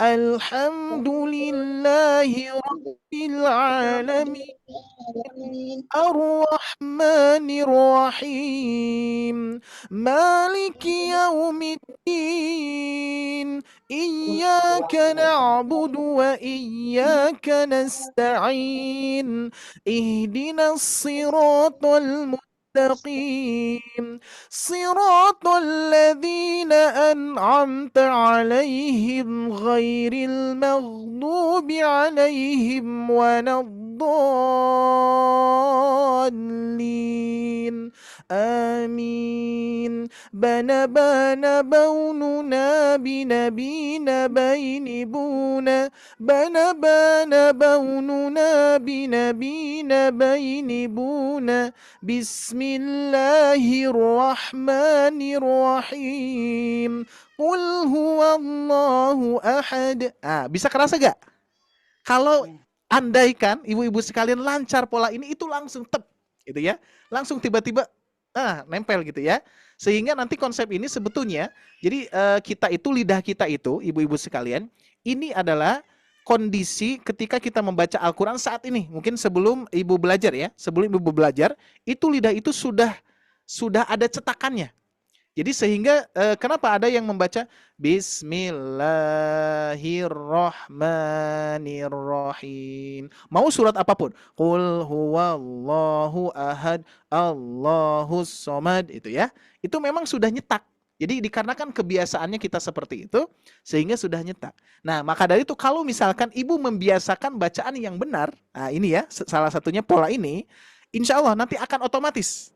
الحمد لله رب العالمين الرحمن الرحيم مالك يوم الدين إياك نعبد وإياك نستعين اهدنا الصراط المستقيم صراط الذين أنعمت عليهم غير المغضوب عليهم ولا الضالين آمين بنا بنا بوننا بنبينا بين بونا بنا بنا بوننا بنبينا بين بونا بسم الله الرحمن الرحيم قل هو الله أحد. Bisa kerasa gak? Kalau andaikan ibu-ibu sekalian lancar pola ini, itu langsung tep gitu ya, langsung tiba-tiba nempel gitu ya. Sehingga nanti konsep ini sebetulnya, jadi kita itu, lidah kita itu, ibu-ibu sekalian, ini adalah kondisi ketika kita membaca Al-Quran saat ini. Mungkin sebelum ibu belajar ya, sebelum ibu belajar, itu lidah itu sudah ada cetakannya. Jadi sehingga kenapa ada yang membaca Bismillahirrahmanirrahim. Mau surat apapun. Qul huwallahu ahad, Allahus somad, itu ya. Itu memang sudah nyetak. Jadi dikarenakan kebiasaannya kita seperti itu, sehingga sudah nyetak. Nah, maka dari itu kalau misalkan ibu membiasakan bacaan yang benar, ini ya salah satunya pola ini, insya Allah nanti akan otomatis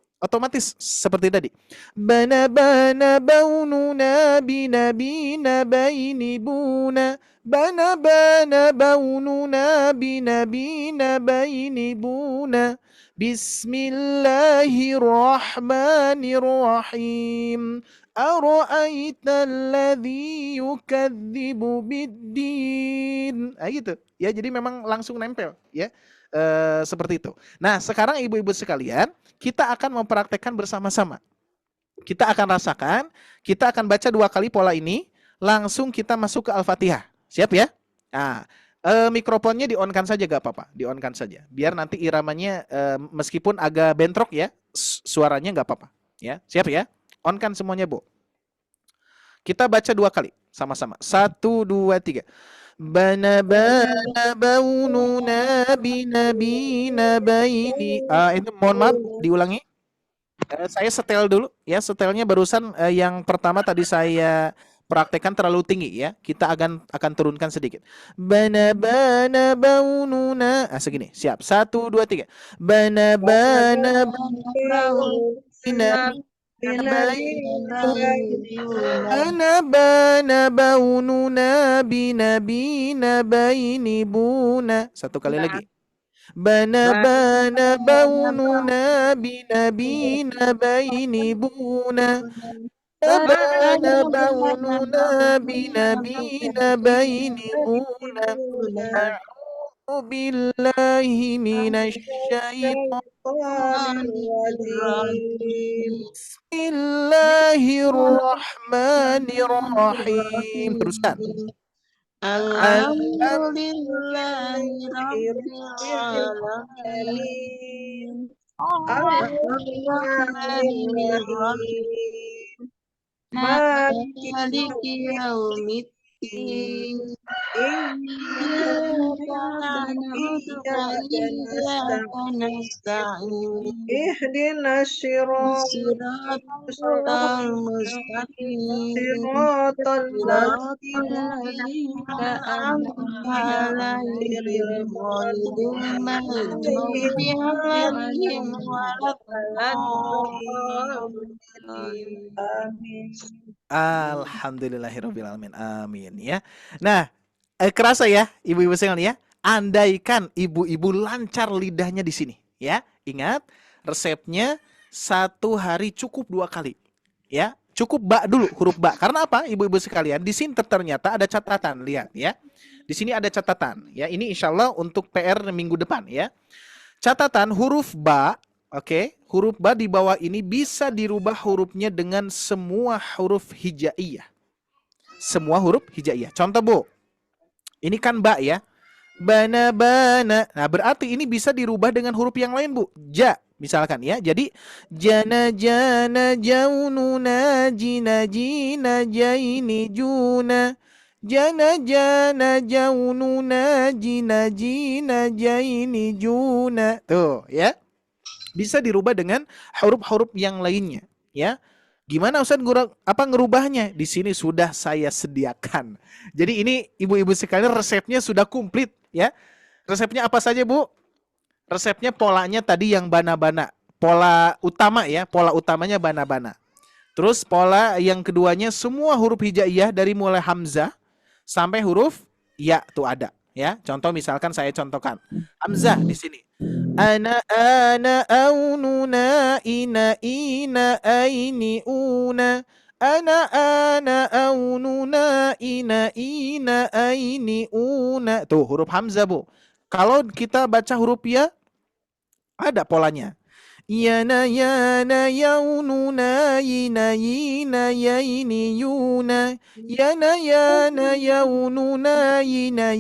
seperti tadi. Bana bana baununa binabina baini buna. Bana bana baununa binabina baini buna. Bismillahirrahmanirrahim. Ara'aita alladhi yukadzibu biddin. Gitu. Ya, jadi memang langsung nempel ya. Seperti itu. Nah, sekarang ibu-ibu sekalian, kita akan mempraktekkan bersama-sama. Kita akan rasakan, kita akan baca 2 kali pola ini, langsung kita masuk ke Al-Fatihah. Siap ya? Nah, mikrofonnya di-on-kan saja gak apa-apa, di-on-kan saja. Biar nanti iramanya meskipun agak bentrok ya, suaranya gak apa-apa. Ya, siap ya? On-kan semuanya, Bu. Kita baca 2 kali sama-sama. 1, 2, 3. Bana bana baununa binabina baini. Itu mohon maaf diulangi. Saya setel dulu ya, setelnya barusan yang pertama tadi saya praktekkan terlalu tinggi ya. Kita akan turunkan sedikit. Bana bana baununa. Segini. Siap. 1, 2, 3. Bana bana baununa Bana bana baununa binabina baini buna. 1 kali lagi. Bana bana baununa binabina baini buna. Bana baununa binabina baini buna. A'udzu billahi minasy syaitonir Bismillahirrahmanirrahim. Teruskan. Alhamdulillahirrahmanirrahim. Ar-Rahmanirrahim. Maliki yaumiddin. Iyyaka na'budu wa iyyaka nasta'in. Ihdinas Siratal mustaqim. siratal Siratal ladzina an'amta 'alaihim ghairil maghdubi 'alaihim waladdallin. Amin. Alhamdulillahirabbil alamin. Amin ya. Nah, kerasa ya ibu-ibu sekalian ya. Andaikan ibu-ibu lancar lidahnya di sini ya. Ingat resepnya 1 hari cukup 2 kali. Ya, cukup ba dulu huruf ba. Karena apa? Ibu-ibu sekalian, di sini ternyata ada catatan, lihat ya. Di sini ada catatan ya. Ini insya Allah untuk PR minggu depan ya. Catatan huruf ba, oke, huruf ba di bawah ini bisa dirubah hurufnya dengan semua huruf hijaiyah. Semua huruf hijaiyah. Contoh Bu, ini kan ba ya. Bana bana. Nah, berarti ini bisa dirubah dengan huruf yang lain Bu. Ja misalkan ya. Jadi jana jana jaununa jina jina jaini juna. Jana jana jaununa jina jina jaini juna. Tuh ya. Bisa dirubah dengan huruf-huruf yang lainnya ya. Gimana Ustaz ngerubahnya? Di sini sudah saya sediakan. Jadi ini ibu-ibu sekalian resepnya sudah komplit ya. Resepnya apa saja Bu? Resepnya polanya tadi yang bana-bana. Pola utama ya, pola utamanya bana-bana. Terus pola yang keduanya semua huruf hijaiyah dari mulai hamzah sampai huruf ya tuh ada ya. Contoh misalkan saya contohkan. Hamzah di sini. Ana aununa ina aini una. Ana aununa ina aini una. Tuh huruf hamzah Bu. Kalau kita baca huruf ya ada polanya. Yana yaununa yina yaini yuna. Yana yaununa yina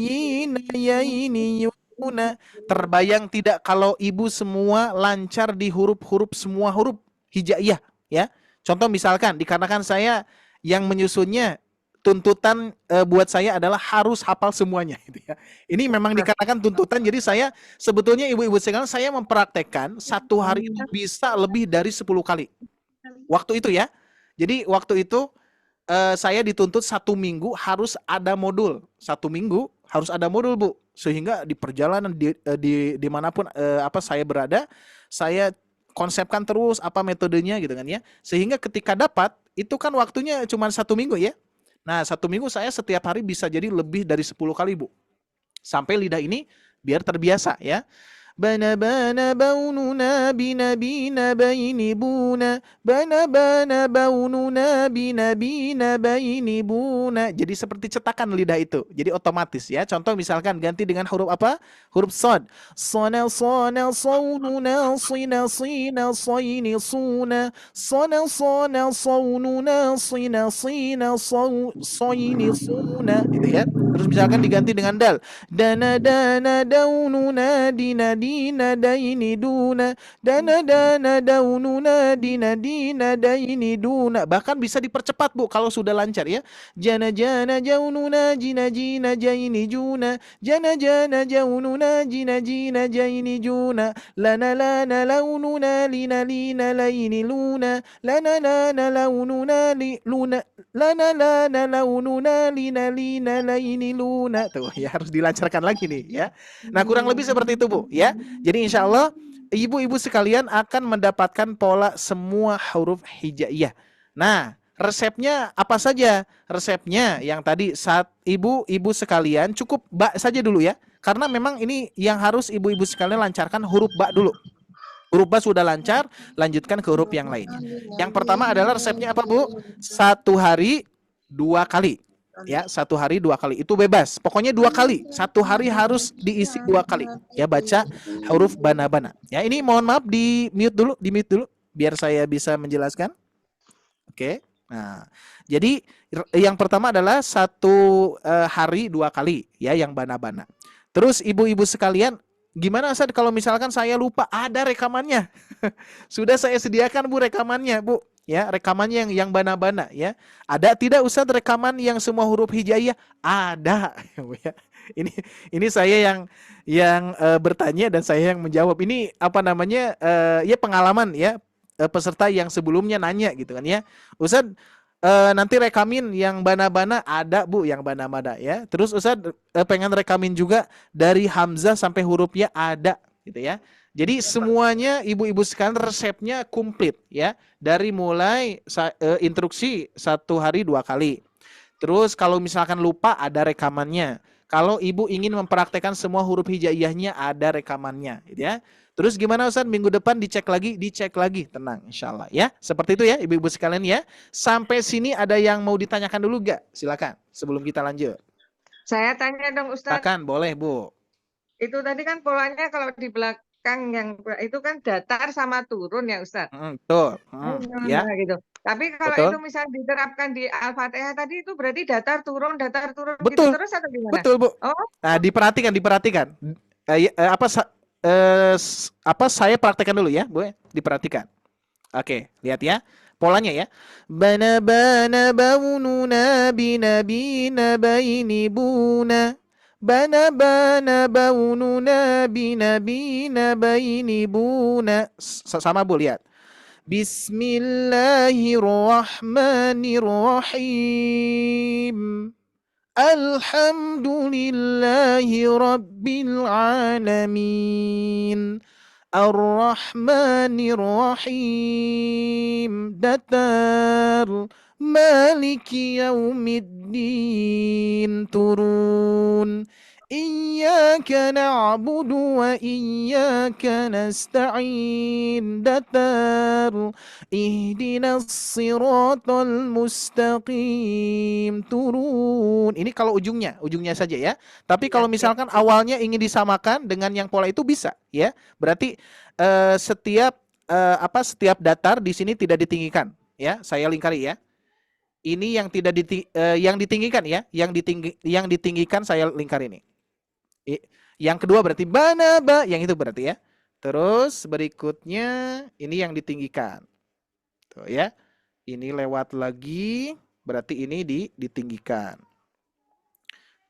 yaini yuna. Terbayang tidak kalau ibu semua lancar di huruf-huruf semua huruf hijaiyah ya. Contoh misalkan dikarenakan saya yang menyusunnya tuntutan buat saya adalah harus hafal semuanya gitu ya. Ini memang dikatakan tuntutan, jadi saya sebetulnya ibu-ibu sekalian saya mempraktekkan 1 hari itu bisa lebih dari 10 kali. Waktu itu ya. Jadi waktu itu saya dituntut 1 minggu harus ada modul. 1 minggu harus ada modul Bu. Sehingga di perjalanan dimanapun saya berada, saya konsepkan terus apa metodenya gitu kan ya. Sehingga ketika dapat itu kan waktunya cuma 1 minggu ya. Nah 1 minggu saya setiap hari bisa jadi lebih dari 10 kali Bu. Sampai lidah ini biar terbiasa ya. Bana bana baununa bina bina baini buna. Bana bana baununa bina bina baini buna. Jadi seperti cetakan lidah itu. Jadi otomatis ya. Contoh misalkan ganti dengan huruf apa? Huruf sod. Sona sona saununa sina sina saini suna. Sona sona saununa sina sina saini suna. Gitu ya. Terus misalkan diganti dengan dal. Dana dana daununa dina dina daini duna. Dana dana daununa dina dina daini duna. Bahkan bisa dipercepat Bu kalau sudah lancar ya. Jana jana jaununa jina jina jaini juna. Jana jana jaununa jina jina jaini juna. Lana lana laununa lina lina laini luna. Lana lana laununa li luna. Lana lana laununa lina lina laini luna. Tuh ya harus dilancarkan lagi nih ya. Nah kurang lebih seperti itu Bu ya. Jadi insya Allah ibu-ibu sekalian akan mendapatkan pola semua huruf hijaiyah. Nah resepnya apa saja? Resepnya yang tadi saat ibu-ibu sekalian cukup ba saja dulu ya. Karena memang ini yang harus ibu-ibu sekalian lancarkan huruf ba dulu. Huruf ba sudah lancar, lanjutkan ke huruf yang lainnya. Yang pertama adalah resepnya apa Bu? 1 hari 2 kali. Ya 1 hari 2 kali itu bebas. Pokoknya 2 kali. 1 hari harus diisi 2 kali. Ya baca huruf bana-bana. Ya ini mohon maaf di mute dulu biar saya bisa menjelaskan. Oke. Nah, jadi yang pertama adalah 1 hari 2 kali ya yang bana-bana. Terus ibu-ibu sekalian, gimana Ustaz kalau misalkan saya lupa ada rekamannya? Sudah saya sediakan Bu rekamannya, Bu. ya rekamannya yang bana-bana ya. Ada tidak Ustadz rekaman yang semua huruf hijaiyah? Ada. Ya. Ini saya yang bertanya dan saya yang menjawab. Ini apa namanya ya pengalaman ya peserta yang sebelumnya nanya gitu kan ya. Ustadz nanti rekamin yang bana-bana, ada Bu yang bana-bana ya. Terus Ustadz pengen rekamin juga dari hamzah sampai hurufnya, ada gitu ya. Jadi semuanya ibu-ibu sekalian resepnya komplit ya. Dari mulai instruksi 1 hari 2 kali. Terus kalau misalkan lupa ada rekamannya. Kalau ibu ingin mempraktekkan semua huruf hijaiyahnya ada rekamannya gitu ya. Terus gimana Ustaz? Minggu depan dicek lagi, tenang insyaallah ya. Seperti itu ya ibu-ibu sekalian ya. Sampai sini ada yang mau ditanyakan dulu gak? Silakan sebelum kita lanjut. Saya tanya dong Ustadz. Silakan, boleh Bu. Itu tadi kan polanya kalau di belakang yang itu kan datar sama turun ya Ustadz. Betul. Ya. Gitu. Tapi kalau Betul. itu misalnya diterapkan di Al-Fatihah tadi itu berarti datar turun Betul. gitu terus atau gimana? Betul Bu. Oh. Nah diperhatikan. Apa saya praktekkan dulu ya Bu, diperhatikan. Oke, lihat ya polanya ya. Bana bana baununa binabina baini buna. Bana bana baununa binabina baini buna. Sama Bu, lihat. Bismillahirrahmanirrahim. Alhamdulillahi Rabbil Alamin. Ar-Rahmanir-Rahim. Datar. Maliki Yaumiddin. Turun. Iyyaka na'budu wa iyyaka nasta'in. Datar. Ihdinas siratal mustaqim. Turun. Ini kalau ujungnya saja ya. Tapi kalau misalkan awalnya ingin disamakan dengan yang pola itu bisa ya. Berarti setiap datar di sini tidak ditinggikan ya. Saya lingkari ya. Ini yang tidak yang ditinggikan ya. Yang ditinggikan saya lingkari ini. Yang kedua berarti banaba, yang itu berarti ya. Terus berikutnya ini yang ditinggikan. Tuh ya. Ini lewat lagi, berarti ini ditinggikan.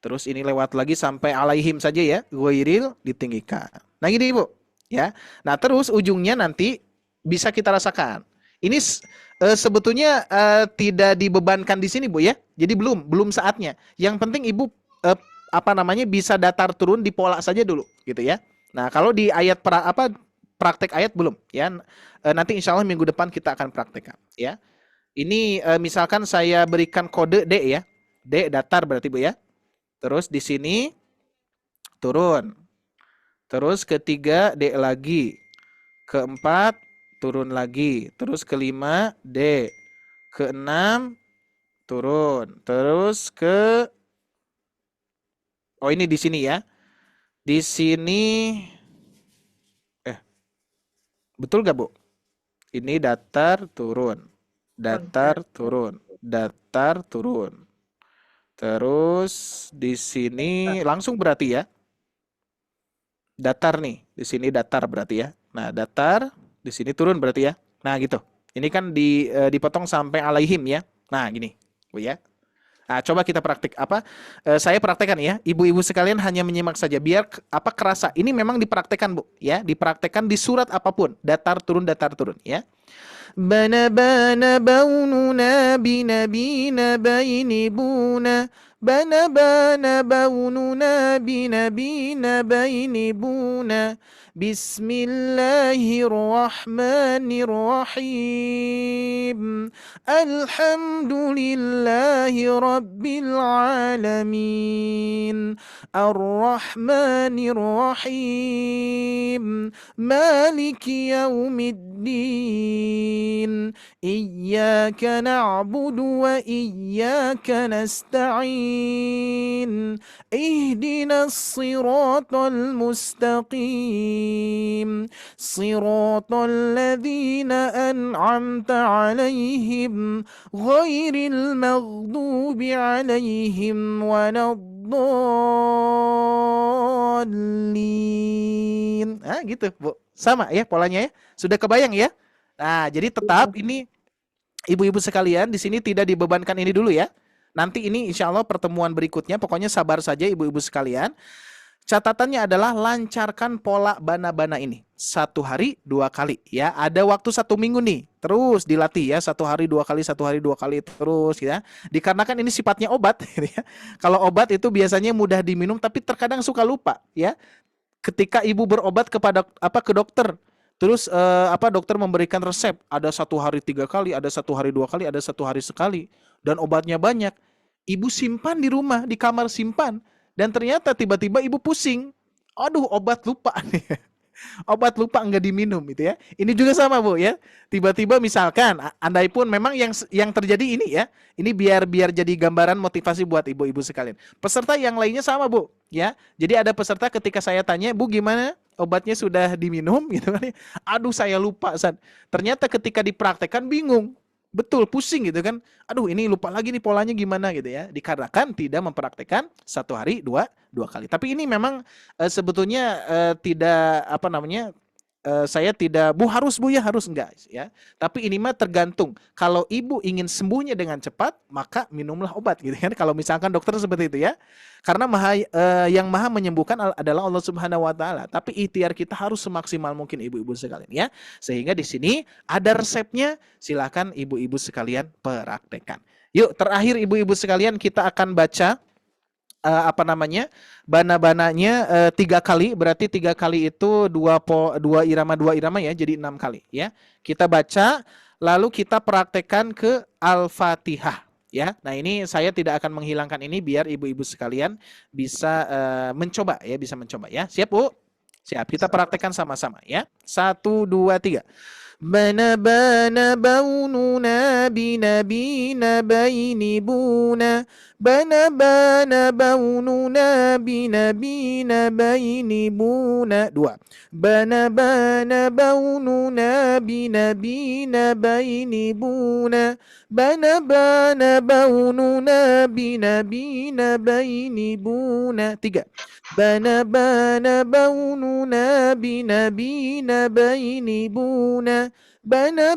Terus ini lewat lagi sampai alaihim saja ya, ghairil ditinggikan. Nah gini Ibu, ya. Nah, terus ujungnya nanti bisa kita rasakan. Ini sebetulnya tidak dibebankan di sini Bu ya. Jadi belum saatnya. Yang penting Ibu bisa datar turun di pola saja dulu gitu ya. Nah, kalau di ayat praktek ayat belum ya. Nanti insya Allah minggu depan kita akan praktekkan ya. Ini misalkan saya berikan kode D ya. D datar berarti Bu ya. Terus di sini turun. Terus ketiga D lagi. Keempat turun lagi. Terus kelima D. Keenam turun. Terus oh ini di sini ya. Di sini betul gak Bu? Ini datar turun. Datar turun. Datar turun. Terus di sini langsung berarti ya. Datar nih. Di sini datar berarti ya. Nah, datar di sini turun berarti ya. Nah, gitu. Ini kan dipotong sampai alaihim ya. Nah, gini, Bu ya. Nah, coba kita saya praktekkan ya. Ibu-ibu sekalian hanya menyimak saja biar kerasa. Ini memang dipraktekkan Bu ya, dipraktekkan di surat apapun. Datar turun ya. Bana bana baununa binabina baini buna. Bana bana baununa binabina baini buna. Bismillahirrahmanirrahim. Alhamdulillahi Rabbil Alamin. Ar-Rahmanir-Rahim. Maliki Yaumiddin. Iyyaka na'budu wa iyyaka nasta'in. Ihdinas siratal mustaqim. Siratal ladzina an'amta 'alaihim ghairil maghdubi 'alaihim waladdallin. Gitu Bu. Sama ya polanya ya. Sudah kebayang ya? Nah, jadi tetap ini ibu-ibu sekalian, di sini tidak dibebankan ini dulu ya. Nanti ini insya Allah pertemuan berikutnya, pokoknya sabar saja ibu-ibu sekalian. Catatannya adalah lancarkan pola bana-bana ini. 1 hari 2 kali ya. Ada waktu 1 minggu nih. Terus dilatih ya. 1 hari 2 kali, 1 hari 2 kali terus ya. Dikarenakan ini sifatnya obat ya. Kalau obat itu biasanya mudah diminum tapi terkadang suka lupa ya. Ketika ibu berobat kepada ke dokter, terus dokter memberikan resep, ada 1 hari 3 kali, ada 1 hari 2 kali, ada 1 hari sekali, dan obatnya banyak. Ibu simpan di rumah, di kamar simpan, dan ternyata tiba-tiba ibu pusing. Aduh, obat lupa nih. Obat lupa nggak diminum gitu ya. Ini juga sama Bu ya. Tiba-tiba misalkan andai pun memang yang terjadi ini ya. Ini biar jadi gambaran motivasi buat ibu-ibu sekalian. Peserta yang lainnya sama Bu ya. Jadi ada peserta ketika saya tanya, "Bu, gimana? Obatnya sudah diminum?" gitu kan. Aduh, saya lupa, San. Ternyata ketika dipraktekkan bingung. Betul, pusing gitu kan. Aduh, ini lupa lagi nih polanya gimana gitu ya. Dikarenakan tidak mempraktekkan 1 hari 2 kali. Tapi ini memang sebetulnya tidak saya tidak Bu harus enggak ya. Tapi ini mah tergantung. Kalau ibu ingin sembuhnya dengan cepat, maka minumlah obat gitu kan. Kalau misalkan dokter seperti itu ya. Karena yang maha menyembuhkan adalah Allah Subhanahu wa taala. Tapi ikhtiar kita harus semaksimal mungkin ibu-ibu sekalian ya. Sehingga di sini ada resepnya, silakan ibu-ibu sekalian praktekkan. Yuk, terakhir ibu-ibu sekalian kita akan baca bana-bananya 3 kali, berarti 3 kali itu 2 irama ya, jadi 6 kali ya. Kita baca lalu kita praktekkan ke Al-Fatihah ya. Nah, ini saya tidak akan menghilangkan ini biar ibu-ibu sekalian bisa mencoba ya. Siap Bu? Siap. Kita praktekkan sama-sama ya. 1 2 3. Bana baununa binabina baini buna. Bana baununa binabina baini buna. 2. Bana baununa binabina baini buna. Bana baununa binabina baini buna. 3. Bana baununa binabina baini buna. Bana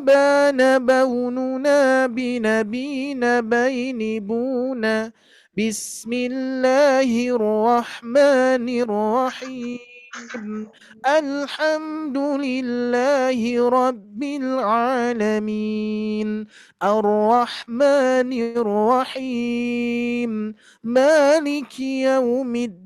baununa binabina baini buna. Bismillahirrahmanirrahim. Alhamdulillahi Rabbil Alamin. Ar-Rahmanir-Rahim. Maliki Yaumiddin.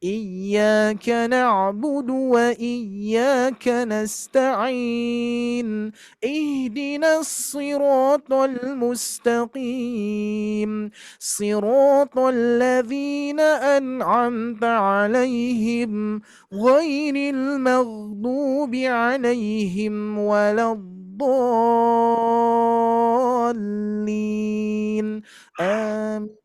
Iyyaka na'budu wa iyyaka nasta'in. Ihdinas siratal mustaqim. Siratal ladzina an'amta alaihim ghairil maghdubi alaihim waladdallin. Amin.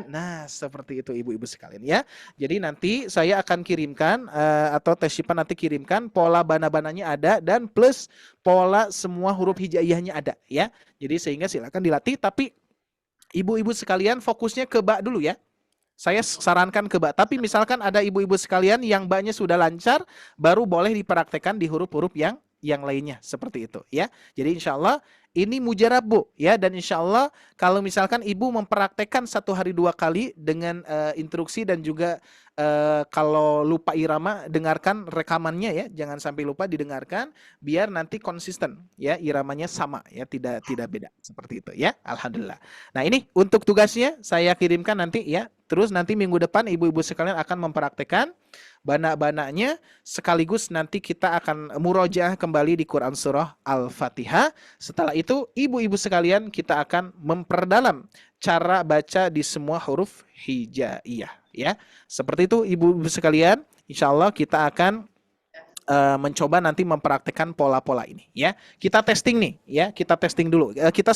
Nah, seperti itu ibu-ibu sekalian ya. Jadi nanti saya akan kirimkan atau Teshipan nanti kirimkan pola bana-bananya ada dan plus pola semua huruf hijaiyahnya ada ya. Jadi sehingga silakan dilatih, tapi ibu-ibu sekalian fokusnya ke ba dulu ya. Saya sarankan ke ba. Tapi misalkan ada ibu-ibu sekalian yang ba-nya sudah lancar, baru boleh dipraktekkan di huruf-huruf yang lainnya seperti itu ya. Jadi insya Allah ini mujarab Bu ya, dan insya Allah kalau misalkan ibu mempraktekkan 1 hari 2 kali dengan instruksi dan juga kalau lupa irama dengarkan rekamannya ya, jangan sampai lupa didengarkan biar nanti konsisten ya, iramanya sama ya, tidak beda seperti itu ya. Alhamdulillah. Nah, ini untuk tugasnya saya kirimkan nanti ya. Terus nanti minggu depan ibu-ibu sekalian akan mempraktekkan bana-bananya, sekaligus nanti kita akan murojaah kembali di Quran Surah Al-Fatihah. Setelah itu ibu-ibu sekalian kita akan memperdalam cara baca di semua huruf hijaiyah ya. Seperti itu ibu-ibu sekalian, insya Allah kita akan mencoba nanti mempraktekkan pola-pola ini ya. Kita testing nih ya, kita testing dulu. Kita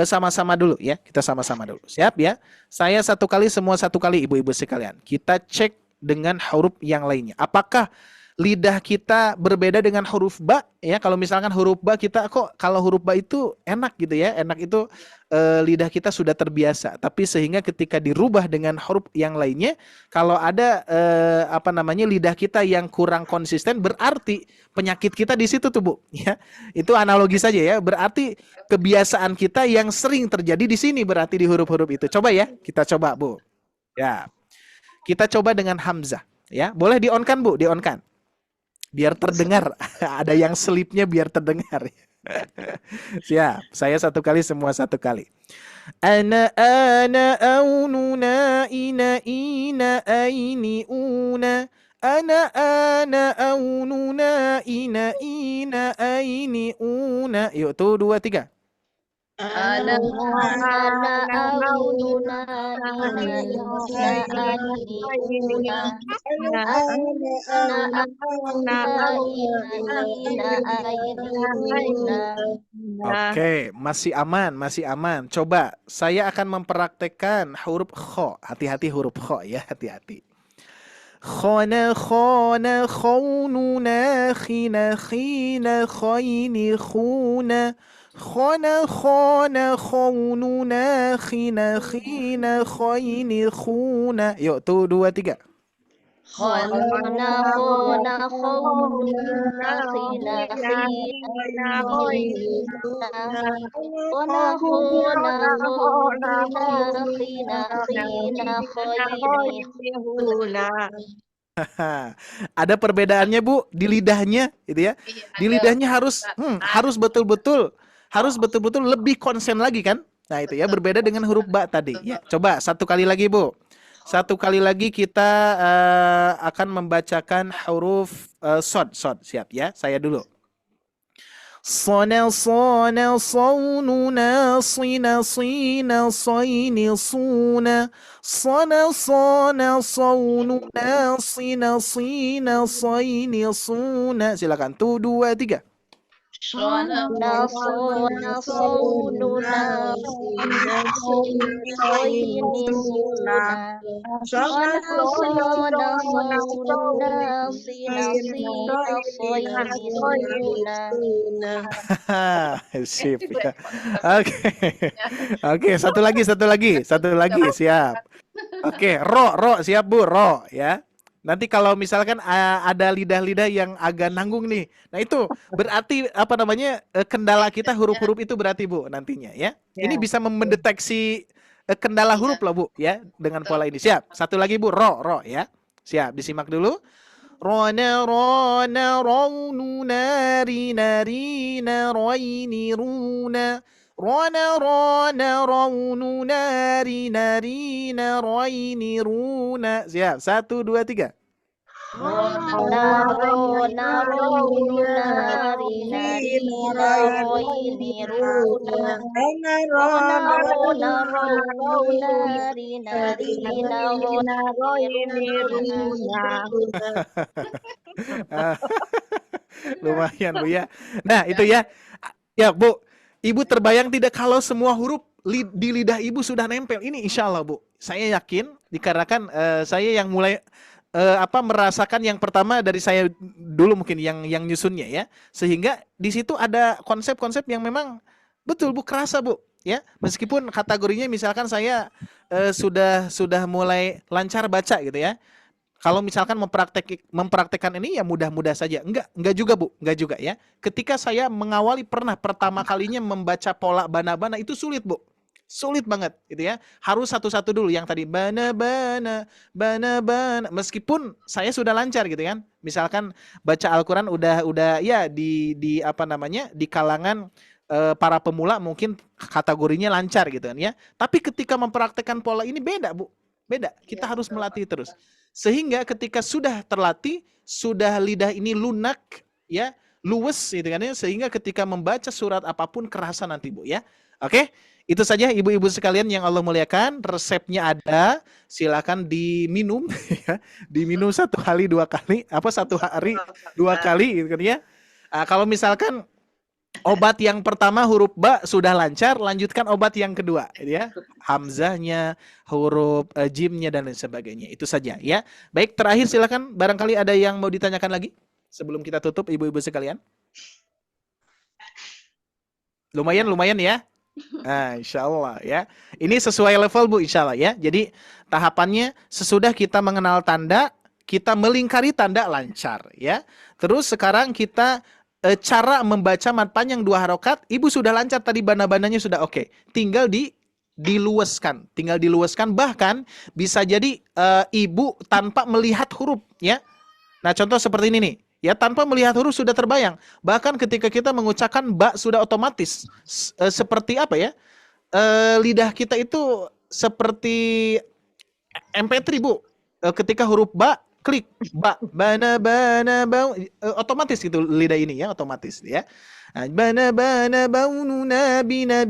sama-sama dulu ya, kita sama-sama dulu. Siap ya? Saya 1 kali, semua 1 kali ibu-ibu sekalian. Kita cek dengan huruf yang lainnya. Apakah lidah kita berbeda dengan huruf ba ya. Kalau misalkan huruf ba kita kok kalau huruf ba itu enak gitu ya. Enak itu lidah kita sudah terbiasa. Tapi sehingga ketika dirubah dengan huruf yang lainnya, kalau ada lidah kita yang kurang konsisten, berarti penyakit kita di situ tuh Bu ya. Itu analogi saja ya. Berarti kebiasaan kita yang sering terjadi di sini berarti di huruf-huruf itu. Coba ya, kita coba Bu. Ya. Kita coba dengan hamzah ya. Boleh di-on-kan Bu, di-on-kan. Biar terdengar. Ada yang selipnya biar terdengar. Siap. Saya satu kali, semua satu kali. Ana aununa ina aini una. Ana aununa ina aini una. Yuk tuh 2 3. Ana aununa Oke, masih aman, masih aman. Coba saya akan mempraktekkan huruf kho. Hati-hati huruf kho ya, hati-hati. Khona khaununa khina khaini khuna. Khona khaununa khina khaini khuna. Yuk tuh 2 3. Khona khaununa khina Ada perbedaannya Bu di lidahnya gitu ya. Di lidahnya harus betul-betul lebih konsen lagi kan. Nah itu ya, berbeda dengan huruf ba tadi ya. Coba satu kali lagi Bu. Satu kali lagi kita akan membacakan huruf sod. Siap ya, saya dulu. Sona saununa sina soini suna. Sona saununa sina soini suna. Silakan tuh 2 3. saununa sina Sip ya. Oke, satu lagi, siap. Oke, ro siap Bu, ro ya. Nanti kalau misalkan ada lidah-lidah yang agak nanggung nih, nah itu berarti kendala kita huruf-huruf itu berarti Bu nantinya ya. Ini bisa mendeteksi kendala huruf lah Bu ya dengan pola ini. Siap. Satu lagi Bu, ro ya. Siap, disimak dulu. Rona raununa rina roini runa. Rona raununa rina roini runa. Siap. 1 2 3. Rona raununa rina roini runa. Rona raununa rina roini runa. Lumayan Bu ya. Nah itu ya. Ya Bu, Ibu terbayang tidak kalau semua huruf di lidah Ibu sudah nempel? Ini insya Allah Bu, saya yakin dikarenakan saya yang mulai merasakan yang pertama dari saya dulu mungkin yang nyusunnya ya, sehingga di situ ada konsep-konsep yang memang betul Bu, kerasa Bu ya, meskipun kategorinya misalkan saya sudah mulai lancar baca gitu ya. Kalau misalkan mempraktekkan ini ya mudah-mudah saja. Enggak juga Bu, enggak juga ya. Ketika saya mengawali pertama kalinya membaca pola bana-bana itu sulit Bu. Sulit banget gitu ya. Harus satu-satu dulu yang tadi bana-bana. Meskipun saya sudah lancar gitu kan. Misalkan baca Al-Qur'an udah ya di kalangan para pemula mungkin kategorinya lancar gitu kan ya. Tapi ketika mempraktekkan pola ini beda Bu. Beda. Kita harus melatih terus. Sehingga ketika sudah terlatih, sudah lidah ini lunak ya, luwes gitu kan ya, sehingga ketika membaca surat apapun kerasa nanti Bu ya. Oke? Itu saja ibu-ibu sekalian yang Allah muliakan, resepnya ada, silakan diminum ya. Diminum 1 kali 2 kali, 1 hari 2 kali gitu kan ya. Kalau misalkan Obat yang pertama huruf ba sudah lancar, lanjutkan obat yang kedua ya. Hamzahnya, huruf jimnya dan lain sebagainya. Itu saja ya. Baik, terakhir silakan barangkali ada yang mau ditanyakan lagi sebelum kita tutup ibu-ibu sekalian. Lumayan ya. Nah, insya Allah ya. Ini sesuai level Bu, insya Allah ya. Jadi tahapannya sesudah kita mengenal tanda, kita melingkari tanda lancar ya. Terus sekarang kita cara membaca mad panjang 2 harokat, ibu sudah lancar tadi, bana-bananya sudah oke. Tinggal diluaskan, bahkan bisa jadi ibu tanpa melihat huruf ya. Nah, contoh seperti ini nih. Ya, tanpa melihat huruf sudah terbayang. Bahkan ketika kita mengucapkan ba sudah otomatis. Seperti apa ya? Lidah kita itu seperti MP3 Bu. Ketika huruf ba klik ba bana otomatis gitu lidah ini ya, otomatis ya. Bana baununa bina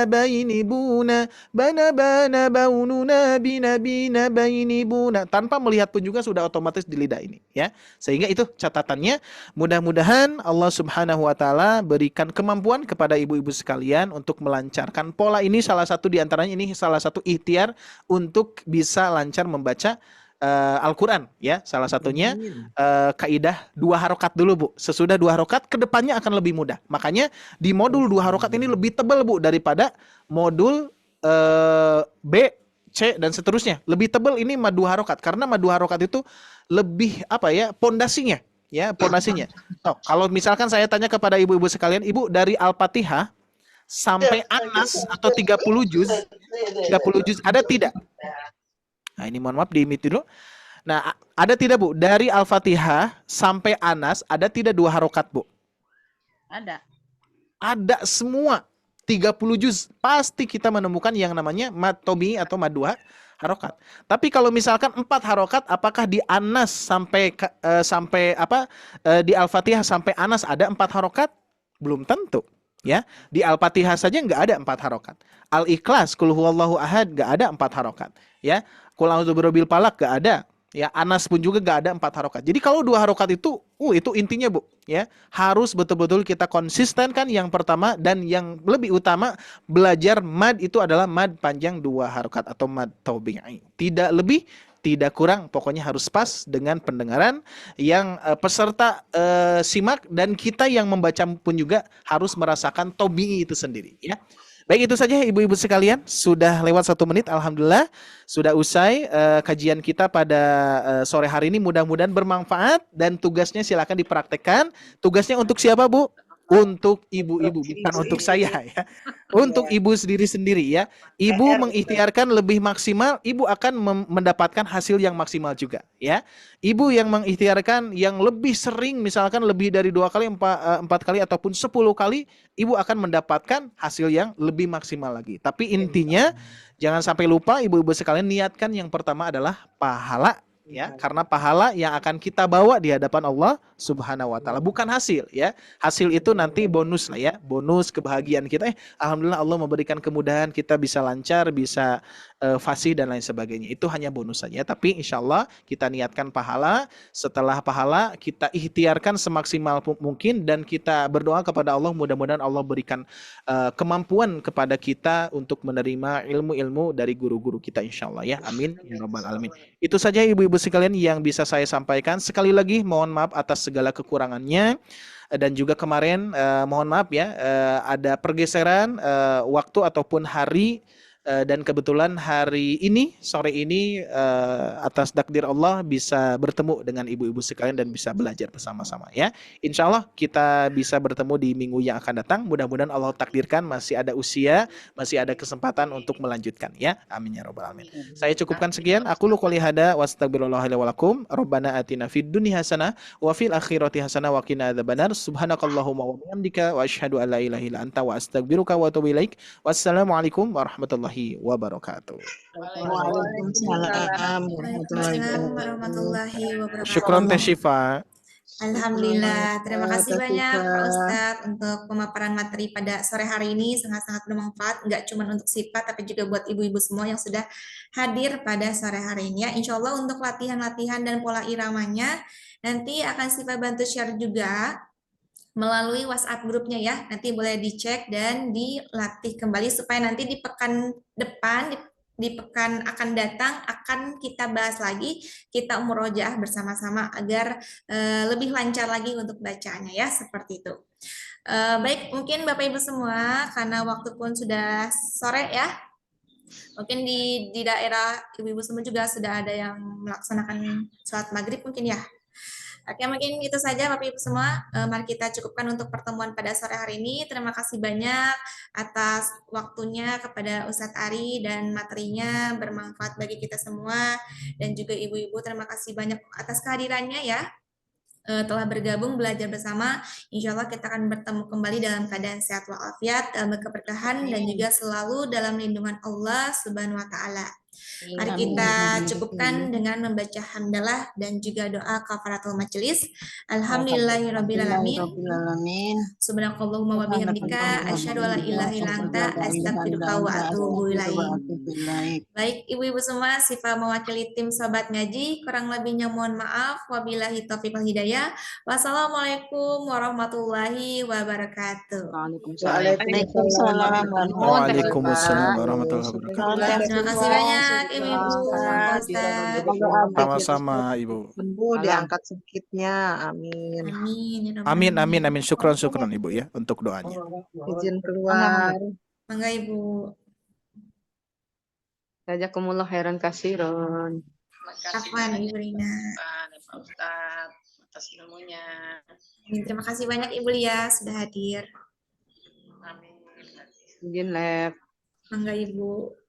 baini buna bana baununa bina baini buna, tanpa melihat pun juga sudah otomatis di lidah ini ya. Sehingga itu catatannya, mudah-mudahan Allah Subhanahu wa taala berikan kemampuan kepada ibu-ibu sekalian untuk melancarkan pola ini. Salah satu di antaranya ini salah satu ikhtiar untuk bisa lancar membaca Al-Quran ya, salah satunya kaidah 2 harokat dulu Bu. Sesudah 2 harokat kedepannya akan lebih mudah. Makanya di modul 2 harokat ini lebih tebal Bu daripada modul B, C dan seterusnya. Lebih tebal ini mad 2 harokat karena mad 2 harokat itu lebih apa ya, pondasinya ya, pondasinya. So, kalau misalkan saya tanya kepada ibu-ibu sekalian, ibu dari Al-Fatihah sampai Anas atau 30 juz ada tidak? Nah, ini mohon maaf di-mute dulu. Nah, ada tidak Bu? Dari Al-Fatihah sampai Anas ada tidak 2 harokat Bu? Ada. Ada semua. 30 juz. Pasti kita menemukan yang namanya mad tobi atau mad 2 harokat. Tapi kalau misalkan 4 harokat, apakah di Anas sampai di Al-Fatihah sampai Anas ada 4 harokat? Belum tentu. Ya, di Al-Fatihah saja nggak ada 4 harokat. Al-Ikhlas, Qul huwallahu ahad, nggak ada 4 harokat. Ya, Qul a'udzu birabbil falaq nggak ada. Ya, Anas pun juga nggak ada 4 harokat. Jadi kalau 2 harokat itu intinya Bu. Ya, harus betul-betul kita konsistenkan yang pertama, dan yang lebih utama belajar mad itu adalah mad panjang 2 harokat atau mad tabi'i. Tidak lebih, tidak kurang, pokoknya harus pas dengan pendengaran yang peserta simak, dan kita yang membaca pun juga harus merasakan tabi'i itu sendiri ya. Baik, itu saja ibu-ibu sekalian, sudah lewat 1 menit, alhamdulillah sudah usai kajian kita pada sore hari ini. Mudah-mudahan bermanfaat dan tugasnya silakan dipraktekkan. Tugasnya untuk siapa Bu? Untuk ibu-ibu, bukan untuk saya ya. Untuk ibu sendiri ya. Ibu mengikhtiarkan lebih maksimal, ibu akan mendapatkan hasil yang maksimal juga ya. Ibu yang mengikhtiarkan yang lebih sering, misalkan lebih dari 2 kali, 4 kali ataupun 10 kali, ibu akan mendapatkan hasil yang lebih maksimal lagi. Tapi intinya jangan sampai lupa ibu-ibu sekalian, niatkan yang pertama adalah pahala ya, karena pahala yang akan kita bawa di hadapan Allah Subhanahu wa taala, bukan hasil ya. Hasil itu nanti bonus lah ya, bonus kebahagiaan kita. Alhamdulillah Allah memberikan kemudahan, kita bisa lancar, bisa fasih dan lain sebagainya. Itu hanya bonus saja, tapi insya Allah kita niatkan pahala. Setelah pahala kita ikhtiarkan semaksimal mungkin, dan kita berdoa kepada Allah, mudah-mudahan Allah berikan kemampuan kepada kita untuk menerima ilmu-ilmu dari guru-guru kita insya Allah ya. Amin ya rabbal alamin. Itu saja ibu-ibu sekalian yang bisa saya sampaikan. Sekali lagi mohon maaf atas segala kekurangannya, dan juga kemarin mohon maaf ya, ada pergeseran waktu ataupun hari, dan kebetulan hari ini, sore ini, atas takdir Allah bisa bertemu dengan ibu-ibu sekalian dan bisa belajar bersama-sama ya. Insya Allah kita bisa bertemu di minggu yang akan datang. Mudah-mudahan Allah takdirkan masih ada usia, masih ada kesempatan untuk melanjutkan ya. Amin ya rabbal alamin. Saya cukupkan sekian. Aku lu qouli hada wa astaghfirullah li wa lakum. Rabbana atina fid dunya hasanah wa fil akhirati hasanah wa qina adzabannar. Subhanakallahumma wa bihamdika wa asyhadu an la ilaha illa anta wa astaghfiruka wa atubu ilaik. Wassalamualaikum warahmatullahi wabarakatuh. Waalaikumsalam warahmatullahi wabarakatuh. Syukron Teh Syifa. Alhamdulillah, terima kasih banyak Pak Ustadz untuk pemaparan materi pada sore hari ini, sangat-sangat bermanfaat, nggak cuma untuk sifat tapi juga buat ibu-ibu semua yang sudah hadir pada sore hari ini ya. Insya Allah untuk latihan-latihan dan pola iramanya nanti akan Syifa bantu share juga melalui WhatsApp grupnya ya. Nanti boleh dicek dan dilatih kembali supaya nanti di pekan depan, di pekan akan datang akan kita bahas lagi, kita murojaah bersama-sama agar lebih lancar lagi untuk bacaannya ya, seperti itu. Baik, mungkin Bapak Ibu semua, karena waktu pun sudah sore ya, mungkin di daerah ibu-ibu semua juga sudah ada yang melaksanakan sholat maghrib mungkin ya. Oke, mungkin itu saja Bapak Ibu semua. Mari kita cukupkan untuk pertemuan pada sore hari ini. Terima kasih banyak atas waktunya kepada Ustadz Ari dan materinya bermanfaat bagi kita semua. Dan juga ibu-ibu terima kasih banyak atas kehadirannya ya. Telah bergabung belajar bersama. Insya Allah kita akan bertemu kembali dalam keadaan sehat walafiat, dalam keberkahan dan juga selalu dalam lindungan Allah Subhanahu wa taala. Mari kita cukupkan dengan membaca hamdalah dan juga doa kafaratul majelis. Alhamdulillahirabbil alamin. Subhanakallahumma wa bihamdika asyhadu an la ilaha illa anta astaghfiruka wa atubu ilaik. Baik, ibu-ibu semua, Sifa mewakili tim Sobat Ngaji, kurang lebihnya mohon maaf. Wabillahi taufiq wal hidayah. Wassalamualaikum warahmatullahi wabarakatuh. Waalaikumsalam Waalaikumsalam warahmatullahi wabarakatuh. Terima kasih banyak ibu-ibu, Pak Ustadz. Sama-sama Ibu. Sembuh, diangkat sakitnya. Amin. Amin. Ya Rabbal Amin, amin, alamin. amin. Syukron, syukron Ibu ya untuk doanya. Izin keluar. Mangga Ibu. Jazakumullah khairan kasiron. Afwan Ibu Rina. Pak Ustadz atas ilmunya. Terima kasih banyak Ibu Lia sudah hadir. Amin. Izin lab. Mangga Ibu.